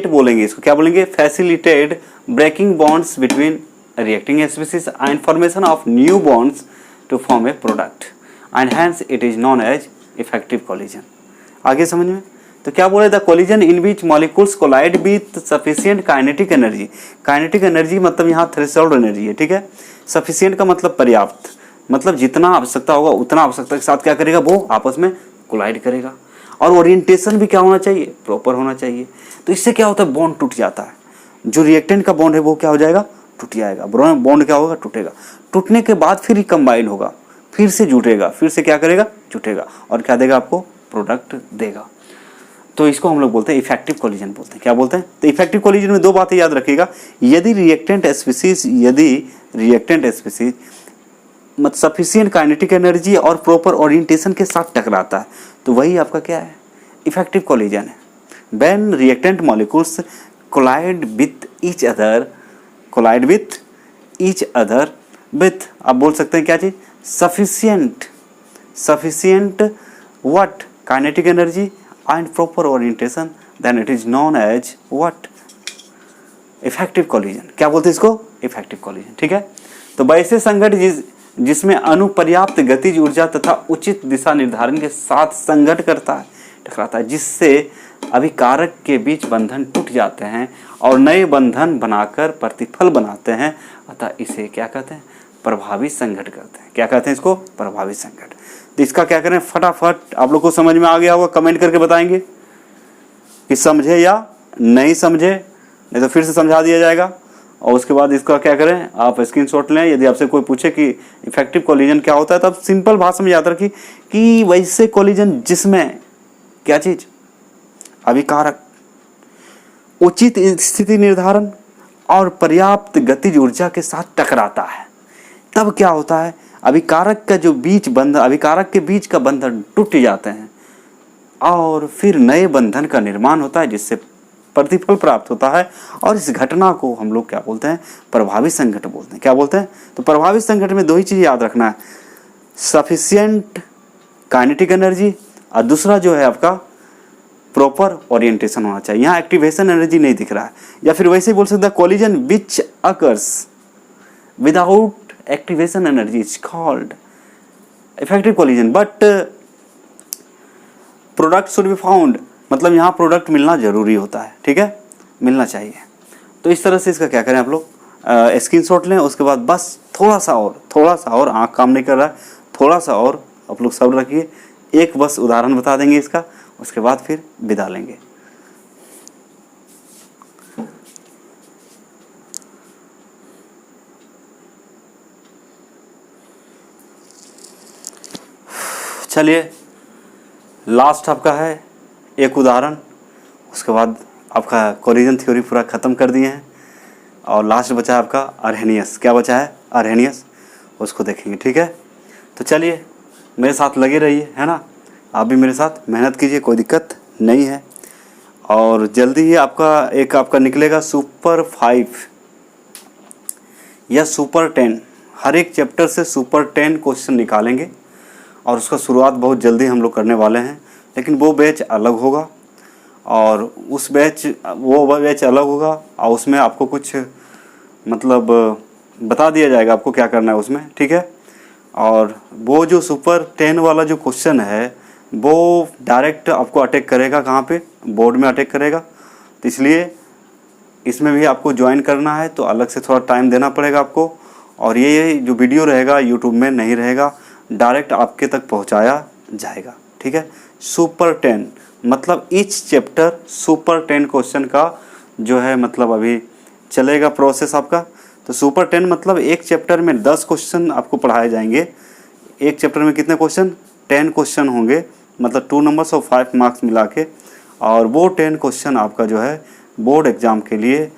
बोलेंगे इसको, क्या बोलेंगे, facilitate breaking bonds between reacting species and formation of new bonds to form a product and hence it is known as effective collision. आगे समझ में, तो क्या बोले, the collision in which molecules collide with sufficient kinetic energy. Kinetic energy मतलब यहाँ threshold energy है, ठीक है। सफिशिएंट का मतलब पर्याप्त, मतलब जितना आवश्यकता होगा उतना आवश्यकता के साथ क्या करेगा, वो आपस में कोलाइड करेगा। और ओरिएंटेशन भी क्या होना चाहिए, प्रॉपर होना चाहिए। तो इससे क्या होता है, बॉन्ड टूट जाता है, जो रिएक्टेंट का बॉन्ड है वो क्या हो जाएगा, टूट जाएगा, बॉन्ड क्या होगा, टूटेगा। टूटने के बाद फिर रिकम्बाइन होगा, फिर से जुटेगा, फिर से क्या करेगा, जुटेगा, और क्या देगा आपको, प्रोडक्ट देगा। तो इसको हम लोग बोलते हैं इफेक्टिव कोलिजन बोलते हैं। क्या बोलते हैं, तो इफेक्टिव कोलिजन में दो बातें याद रखिएगा। यदि रिएक्टेंट स्पीसीज मतलब सफिशिएंट काइनेटिक एनर्जी और प्रॉपर ओरिएंटेशन के साथ टकराता है, तो वही आपका क्या है, इफेक्टिव कोलिजन है। When reactant molecules collide with each other with आप बोल सकते हैं क्या चीज, sufficient what kinetic energy and proper orientation, then it is known as what, effective collision। क्या बोलते हैं इसको, effective collision। ठीक है, तो वैसे संघट जिसमें अनुपर्याप्त गतिज ऊर्जा तथा उचित दिशा निर्धारण के साथ संघट करता है, टकराता है, जिससे अभिकारक के बीच बंधन टूट जाते हैं और नए बंधन बनाकर प्रतिफल बनाते हैं, अतः इसे क्या कहते हैं, प्रभावी संघट कहते हैं। क्या कहते हैं इसको, प्रभावी संघट। तो इसका क्या करें, फटाफट आप लोग को समझ में आ गया होगा, कमेंट करके बताएंगे कि समझे या नहीं समझे, नहीं तो फिर से समझा दिया जाएगा। और उसके बाद इसका क्या करें, आप स्क्रीनशॉट लें। यदि आपसे कोई पूछे कि इफेक्टिव कोलिजन क्या होता है, तब सिंपल भाषा में याद रखिए कि वैसे कोलिजन जिसमें क्या चीज, अभिकारक उचित स्थिति निर्धारण और पर्याप्त गतिज ऊर्जा के साथ टकराता है, तब क्या होता है, अभिकारक के बीच का बंधन टूट जाते हैं और फिर नए बंधन का निर्माण होता है, जिससे प्रतिफल प्राप्त होता है। और इस घटना को हम लोग क्या बोलते हैं, प्रभावी संघट बोलते हैं। क्या बोलते हैं, तो प्रभावी संघट में दो ही चीज याद रखना है, सफिशिएंट काइनेटिक एनर्जी और दूसरा जो है आपका प्रॉपर ओरिएंटेशन होना चाहिए। यहाँ एक्टिवेशन एनर्जी नहीं दिख रहा है, या फिर वैसे ही बोल सकते हैं collision which occurs without activation energy is called effective collision, but product should be found, मतलब यहाँ प्रोडक्ट मिलना जरूरी होता है। ठीक है, मिलना चाहिए। तो इस तरह से इसका क्या करें, आप लोग स्क्रीनशॉट लें। उसके बाद बस थोड़ा सा और आँख काम नहीं कर रहा है, थोड़ा सा और आप लोग सब्र रखिए। एक बस उदाहरण बता देंगे इसका, उसके बाद फिर विदा लेंगे। चलिए, लास्ट आपका है एक उदाहरण, उसके बाद आपका कोलिजन थ्योरी पूरा ख़त्म कर दिए हैं। और लास्ट बचा है आपका अर्हेनियस। क्या बचा है, अर्हेनियस, उसको देखेंगे। ठीक है, तो चलिए मेरे साथ लगे रहिए, है ना। आप भी मेरे साथ मेहनत कीजिए, कोई दिक्कत नहीं है। और जल्दी ही आपका निकलेगा सुपर 5 या सुपर 10, हर एक चैप्टर से सुपर 10 क्वेश्चन निकालेंगे और उसका शुरुआत बहुत जल्दी हम लोग करने वाले हैं। लेकिन वो बैच अलग होगा और वो बैच अलग होगा और उसमें आपको कुछ मतलब बता दिया जाएगा आपको क्या करना है उसमें। ठीक है, और वो जो सुपर 10 वाला जो क्वेश्चन है वो डायरेक्ट आपको अटैक करेगा, कहाँ पे, बोर्ड में अटैक करेगा। तो इसलिए इसमें भी आपको ज्वाइन करना है तो अलग से थोड़ा टाइम देना पड़ेगा आपको। और ये जो वीडियो रहेगा यूट्यूब में नहीं रहेगा, डायरेक्ट आपके तक पहुंचाया जाएगा। ठीक है, सुपर 10 मतलब ईच चैप्टर सुपर 10 क्वेश्चन का जो है मतलब अभी चलेगा प्रोसेस आपका। तो सुपर 10 मतलब एक चैप्टर में 10 क्वेश्चन आपको पढ़ाए जाएंगे। एक चैप्टर में कितने क्वेश्चन, 10 क्वेश्चन होंगे, मतलब 2 नंबर्स और 5 मार्क्स मिला के। और वो 10 क्वेश्चन आपका जो है बोर्ड एग्ज़ाम के लिए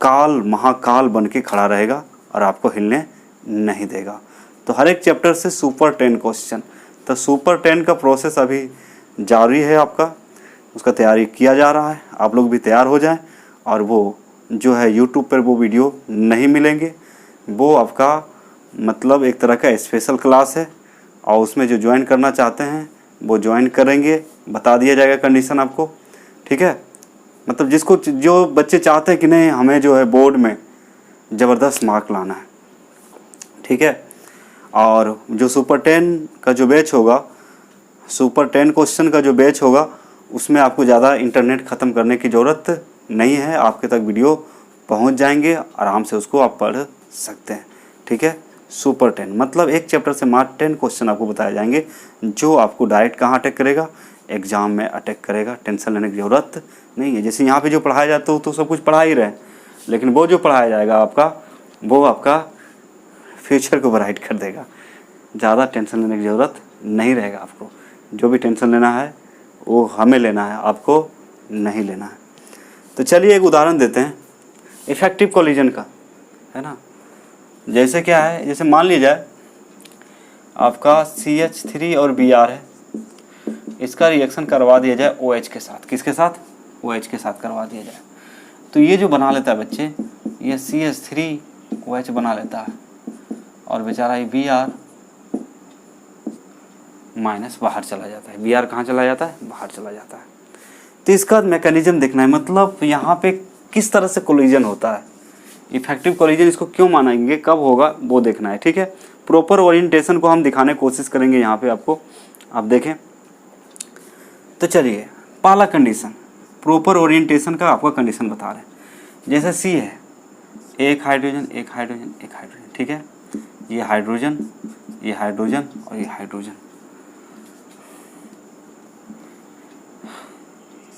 महाकाल बन के खड़ा रहेगा और आपको हिलने नहीं देगा। तो हर एक चैप्टर से सुपर 10 क्वेश्चन। तो सुपर 10 का प्रोसेस अभी जारी है आपका, उसका तैयारी किया जा रहा है। आप लोग भी तैयार हो जाएं। और वो जो है यूट्यूब पर वो वीडियो नहीं मिलेंगे, वो आपका मतलब एक तरह का स्पेशल क्लास है और उसमें जो ज्वाइन करना चाहते हैं वो ज्वाइन करेंगे, बता दिया जाएगा कंडीशन आपको। ठीक है, मतलब जो बच्चे चाहते हैं कि नहीं हमें जो है बोर्ड में ज़बरदस्त मार्क लाना है। ठीक है, और जो सुपर 10 का जो बैच होगा, सुपर 10 क्वेश्चन का जो बैच होगा, उसमें आपको ज़्यादा इंटरनेट ख़त्म करने की ज़रूरत नहीं है। आपके तक वीडियो पहुंच जाएंगे, आराम से उसको आप पढ़ सकते हैं। ठीक है, सुपर 10 मतलब एक चैप्टर से मात्र 10 क्वेश्चन आपको बताए जाएंगे, जो आपको डायरेक्ट कहाँ अटैक करेगा, एग्ज़ाम में अटैक करेगा, टेंशन लेने की ज़रूरत नहीं है। जैसे यहाँ पे जो पढ़ाया जाता है तो सब कुछ पढ़ा ही रहे, लेकिन वो जो पढ़ाया जाएगा आपका, वो आपका फ्यूचर को ब्राइट कर देगा। ज़्यादा टेंशन लेने की ज़रूरत नहीं रहेगा आपको। जो भी टेंशन लेना है वो हमें लेना है, आपको नहीं लेना है। तो चलिए एक उदाहरण देते हैं इफेक्टिव कोलिजन का, है ना। जैसे क्या है, जैसे मान लीजिए आपका CH3 और Br है, इसका रिएक्शन करवा दिया जाए OH के साथ। किसके साथ? OH के साथ करवा दिया जाए तो ये जो बना लेता है बच्चे, ये CH3OH बना लेता है और बेचारा ये Br माइनस बाहर चला जाता है। Br कहाँ चला जाता है? बाहर चला जाता है। तो इसका मैकेनिज्म देखना है, मतलब यहाँ पे किस तरह से कोलिजन होता है, इफेक्टिव कोलिजन इसको क्यों मानेंगे, कब होगा, वो देखना है। ठीक है, प्रॉपर ओरिएंटेशन को हम दिखाने की कोशिश करेंगे यहाँ पे आपको, आप देखें। तो चलिए पहला कंडीशन, प्रॉपर ओरिएंटेशन का आपका कंडीशन बता रहे हैं। जैसे C है, एक हाइड्रोजन एक हाइड्रोजन एक हाइड्रोजन, ठीक है, ये हाइड्रोजन ये हाइड्रोजन और ये हाइड्रोजन,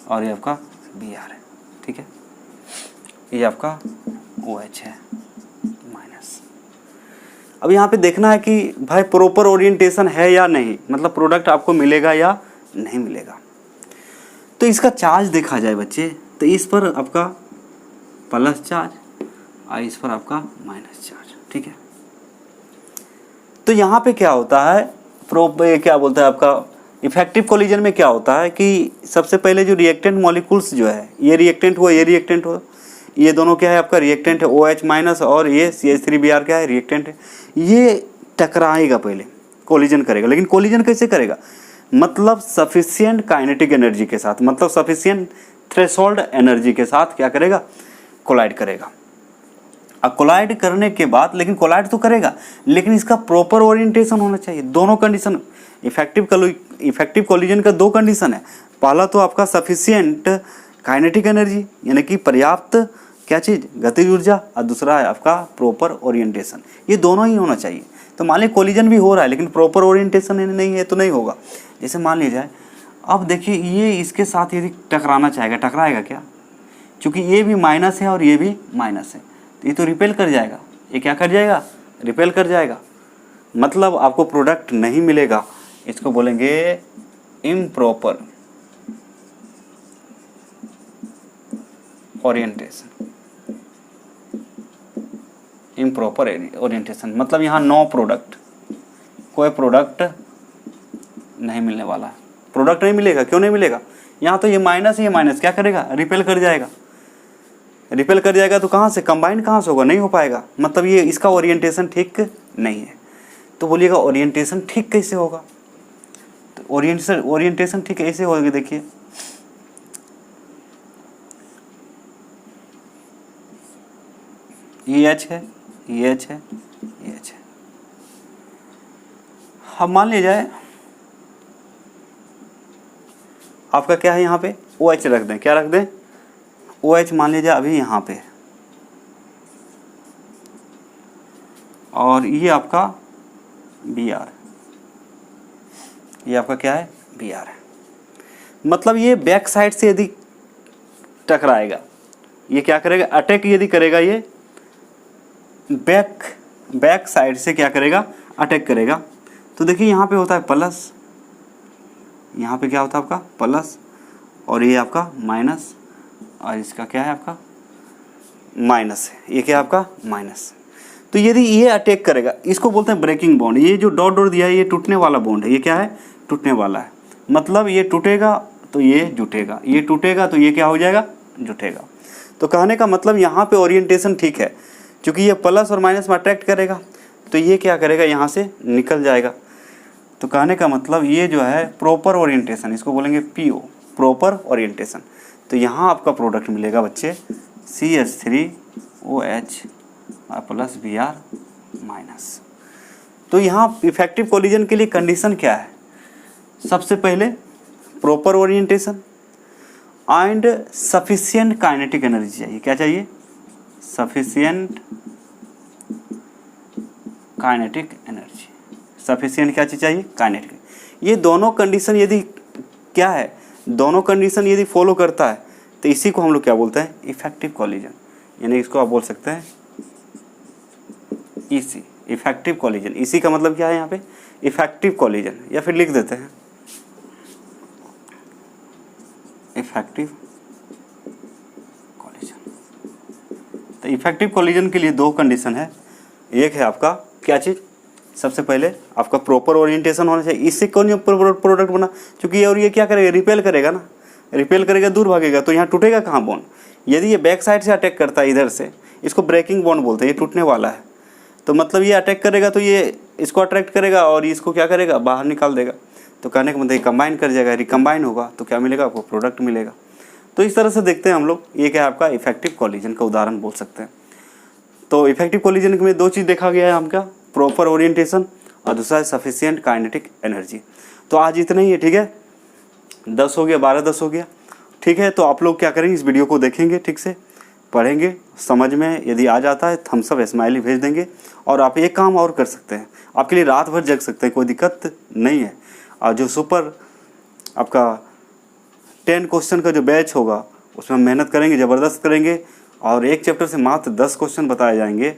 और ये आपका Br है, ठीक है, ये आपका OH है माइनस। अब यहाँ पे देखना है कि भाई प्रॉपर ओरिएंटेशन है या नहीं, मतलब प्रोडक्ट आपको मिलेगा या नहीं मिलेगा। तो इसका चार्ज देखा जाए बच्चे, तो इस पर आपका प्लस चार्ज और इस पर आपका माइनस चार्ज, ठीक है। तो यहाँ पे क्या होता है, क्या बोलता है आपका इफेक्टिव कोलिजन में क्या होता है कि सबसे पहले जो रिएक्टेंट मॉलिक्यूल्स जो है, ये रिएक्टेंट हुआ ये रिएक्टेंट हुआ, ये दोनों क्या है आपका रिएक्टेंट है OH माइनस, और ये CH3Br क्या है रिएक्टेंट है। ये टकराएगा पहले, कोलिजन करेगा, लेकिन कोलिजन कैसे करेगा, मतलब सफिशिएंट काइनेटिक एनर्जी के साथ, मतलब सफिशिएंट थ्रेशोल्ड एनर्जी के साथ क्या करेगा, कोलाइड करेगा। अब कोलाइड करने के बाद, लेकिन कोलाइड तो करेगा, लेकिन इसका प्रॉपर ओरिएंटेशन होना चाहिए। दोनों कंडीशन, इफेक्टिव कोलिजन का दो कंडीशन है। पहला तो आपका सफिशिएंट काइनेटिक एनर्जी, यानी कि पर्याप्त क्या चीज़, गतिज ऊर्जा, और दूसरा है आपका प्रॉपर ओरिएंटेशन। ये दोनों ही होना चाहिए। तो मान लीजिए कोलिजन भी हो रहा है लेकिन प्रॉपर ओरिएंटेशन नहीं है तो नहीं होगा। जैसे मान लीजिए, अब देखिए ये इसके साथ यदि टकराना चाहेगा, टकराएगा क्या, क्योंकि ये भी माइनस है और ये भी माइनस है, तो ये तो रिपेल कर जाएगा। ये क्या कर जाएगा, रिपेल कर जाएगा, मतलब आपको प्रोडक्ट नहीं मिलेगा। इसको बोलेंगे इम्प्रॉपर ओरिएंटेशन। इम्प्रॉपर ओरिएंटेशन मतलब यहाँ नो प्रोडक्ट, कोई प्रोडक्ट नहीं मिलने वाला है। प्रोडक्ट नहीं मिलेगा, क्यों नहीं मिलेगा, यहाँ तो ये माइनस, ये माइनस क्या करेगा, रिपेल कर जाएगा। रिपेल कर जाएगा तो कहाँ से, कंबाइंड कहाँ से होगा, नहीं हो पाएगा, मतलब ये इसका ओरिएंटेशन ठीक नहीं है। तो बोलिएगा ओरिएंटेशन ठीक कैसे होगा, तो ओरिएंटेशन ठीक ऐसे होगी, देखिए ये H है, ये H है, ये H है। अब मान लिया जाए आपका क्या है, यहाँ पे OH रख दें, क्या रख दें, OH मान लीजिए अभी यहाँ पे, और ये आपका Br, ये आपका क्या है, Br है। मतलब ये बैक साइड से यदि टकराएगा, ये क्या करेगा, अटैक यदि करेगा, ये बैक साइड से क्या करेगा, अटैक करेगा। तो देखिए यहाँ पे होता है प्लस, यहाँ पे क्या होता है आपका प्लस, और ये आपका माइनस, और इसका क्या है आपका माइनस है, ये क्या आपका माइनस। तो यदि ये अटैक करेगा, इसको बोलते हैं ब्रेकिंग बॉन्ड। ये जो डॉट डॉट दिया है ये टूटने वाला बॉन्ड है, ये क्या है, टूटने वाला है। मतलब ये टूटेगा तो ये जुटेगा, ये टूटेगा तो ये क्या हो जाएगा, जुटेगा। तो कहने का मतलब यहाँ पे ओरिएंटेशन ठीक है, क्योंकि ये प्लस और माइनस में अट्रैक्ट करेगा तो ये क्या करेगा, यहाँ से निकल जाएगा। तो कहने का मतलब ये जो है प्रॉपर ओरिएंटेशन, इसको बोलेंगे PO, प्रॉपर ओरिएंटेशन। तो यहाँ आपका प्रोडक्ट मिलेगा बच्चे CH3OH प्लस Br माइनस। तो यहाँ इफेक्टिव कोलिजन के लिए कंडीशन क्या है, सबसे पहले proper orientation and sufficient kinetic energy चाहिए। क्या चाहिए, सफिशिएंट काइनेटिक एनर्जी। सफिशिएंट क्या चीज़ चाहिए, काइनेटिक। ये दोनों कंडीशन यदि क्या है, दोनों कंडीशन यदि फॉलो करता है तो इसी को हम लोग क्या बोलते हैं, इफेक्टिव कॉलिजन। यानी इसको आप बोल सकते हैं इसी, इफेक्टिव कॉलिजन। इसी का मतलब क्या है यहाँ पे, इफेक्टिव कॉलिजन, या फिर लिख देते हैं इफेक्टिव कॉलिजन। तो इफेक्टिव कॉलिजन के लिए दो कंडीशन है। एक है आपका क्या चीज़, सबसे पहले आपका प्रॉपर ओरिएंटेशन होना चाहिए। इससे कौन प्रोडक्ट बना, क्योंकि और ये क्या करेगा, रिपेल करेगा ना, रिपेल करेगा, दूर भागेगा, तो यहाँ टूटेगा कहाँ बॉन्ड। यदि ये बैक साइड से अटैक करता है इधर से, इसको ब्रेकिंग बॉन्ड बोलते हैं, ये टूटने वाला है। तो मतलब ये अटैक करेगा तो ये इसको अट्रैक्ट करेगा और इसको क्या करेगा, बाहर निकाल देगा। तो कहने का मतलब ये कंबाइन कर जाएगा, रिकम्बाइन होगा, तो क्या मिलेगा आपको, प्रोडक्ट मिलेगा। तो इस तरह से देखते हैं हम लोग, ये क्या है आपका इफेक्टिव कॉलिजन का उदाहरण बोल सकते हैं। तो इफेक्टिव कॉलिजन में दो चीज़ देखा गया है हमका, प्रॉपर ओरिएंटेशन और दूसरा है सफिशिएंट काइनेटिक एनर्जी। तो आज इतना ही है, ठीक है, 10 हो गया, 12-10 हो गया, ठीक है। तो आप लोग क्या करेंगे, इस वीडियो को देखेंगे, ठीक से पढ़ेंगे, समझ में यदि आ जाता है थम्स अप स्माइली भेज देंगे। और आप एक काम और कर सकते हैं, आपके लिए रात भर जग सकते हैं, कोई दिक्कत नहीं है। और जो सुपर आपका 10 क्वेश्चन का जो बैच होगा उसमें हम मेहनत करेंगे, ज़बरदस्त करेंगे, और एक चैप्टर से मात्र 10 क्वेश्चन बताए जाएंगे,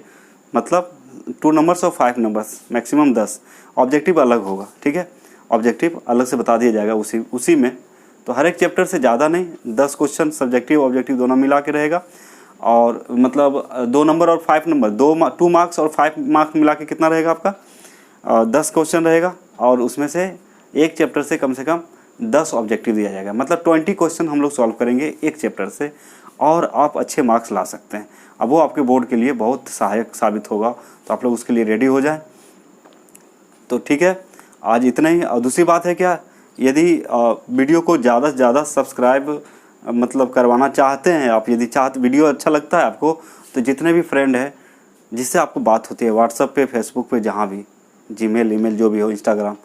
मतलब 2 नंबर्स और 5 नंबर्स, मैक्सिमम 10। ऑब्जेक्टिव अलग होगा, ठीक है, ऑब्जेक्टिव अलग से बता दिया जाएगा उसी में। तो हर एक चैप्टर से ज़्यादा नहीं, 10 क्वेश्चन सब्जेक्टिव ऑब्जेक्टिव दोनों मिला के रहेगा। और मतलब 2 नंबर और 5 नंबर, 2 मार्क्स और 5 मार्क्स मिला के कितना रहेगा आपका, 10 क्वेश्चन रहेगा। और उसमें से एक चैप्टर से कम 10 ऑब्जेक्टिव दिया जाएगा, मतलब 20 क्वेश्चन हम लोग सॉल्व करेंगे एक चैप्टर से, और आप अच्छे मार्क्स ला सकते हैं। अब वो आपके बोर्ड के लिए बहुत सहायक साबित होगा, तो आप लोग उसके लिए रेडी हो जाएं। तो ठीक है, आज इतना ही। और दूसरी बात है क्या, यदि वीडियो को ज़्यादा से ज़्यादा सब्सक्राइब मतलब करवाना चाहते हैं आप, यदि वीडियो अच्छा लगता है आपको, तो जितने भी फ्रेंड हैं जिससे आपको बात होती है, व्हाट्सएप पे, फेसबुक पे, जहाँ भी, जीमेल, ईमेल जो भी हो, इंस्टाग्राम,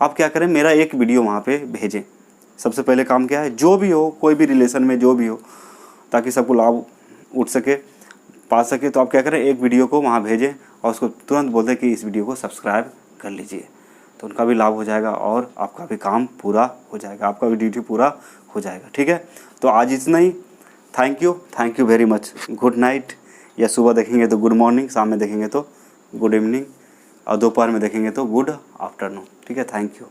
आप क्या करें, मेरा एक वीडियो वहाँ पे भेजें। सबसे पहले काम क्या है, जो भी हो, कोई भी रिलेशन में जो भी हो, ताकि सबको लाभ उठ सके, पा सके। तो आप क्या करें, एक वीडियो को वहाँ भेजें और उसको तुरंत बोल दें कि इस वीडियो को सब्सक्राइब कर लीजिए, तो उनका भी लाभ हो जाएगा और आपका भी काम पूरा हो जाएगा, आपका भी ड्यूटी पूरा हो जाएगा, ठीक है। तो आज इतना ही। Thank you very much. Good night, या सुबह देखेंगे तो गुड मॉर्निंग, शाम में देखेंगे तो गुड इवनिंग, और दोपहर में देखेंगे तो गुड आफ्टरनून, ठीक है। Thank you.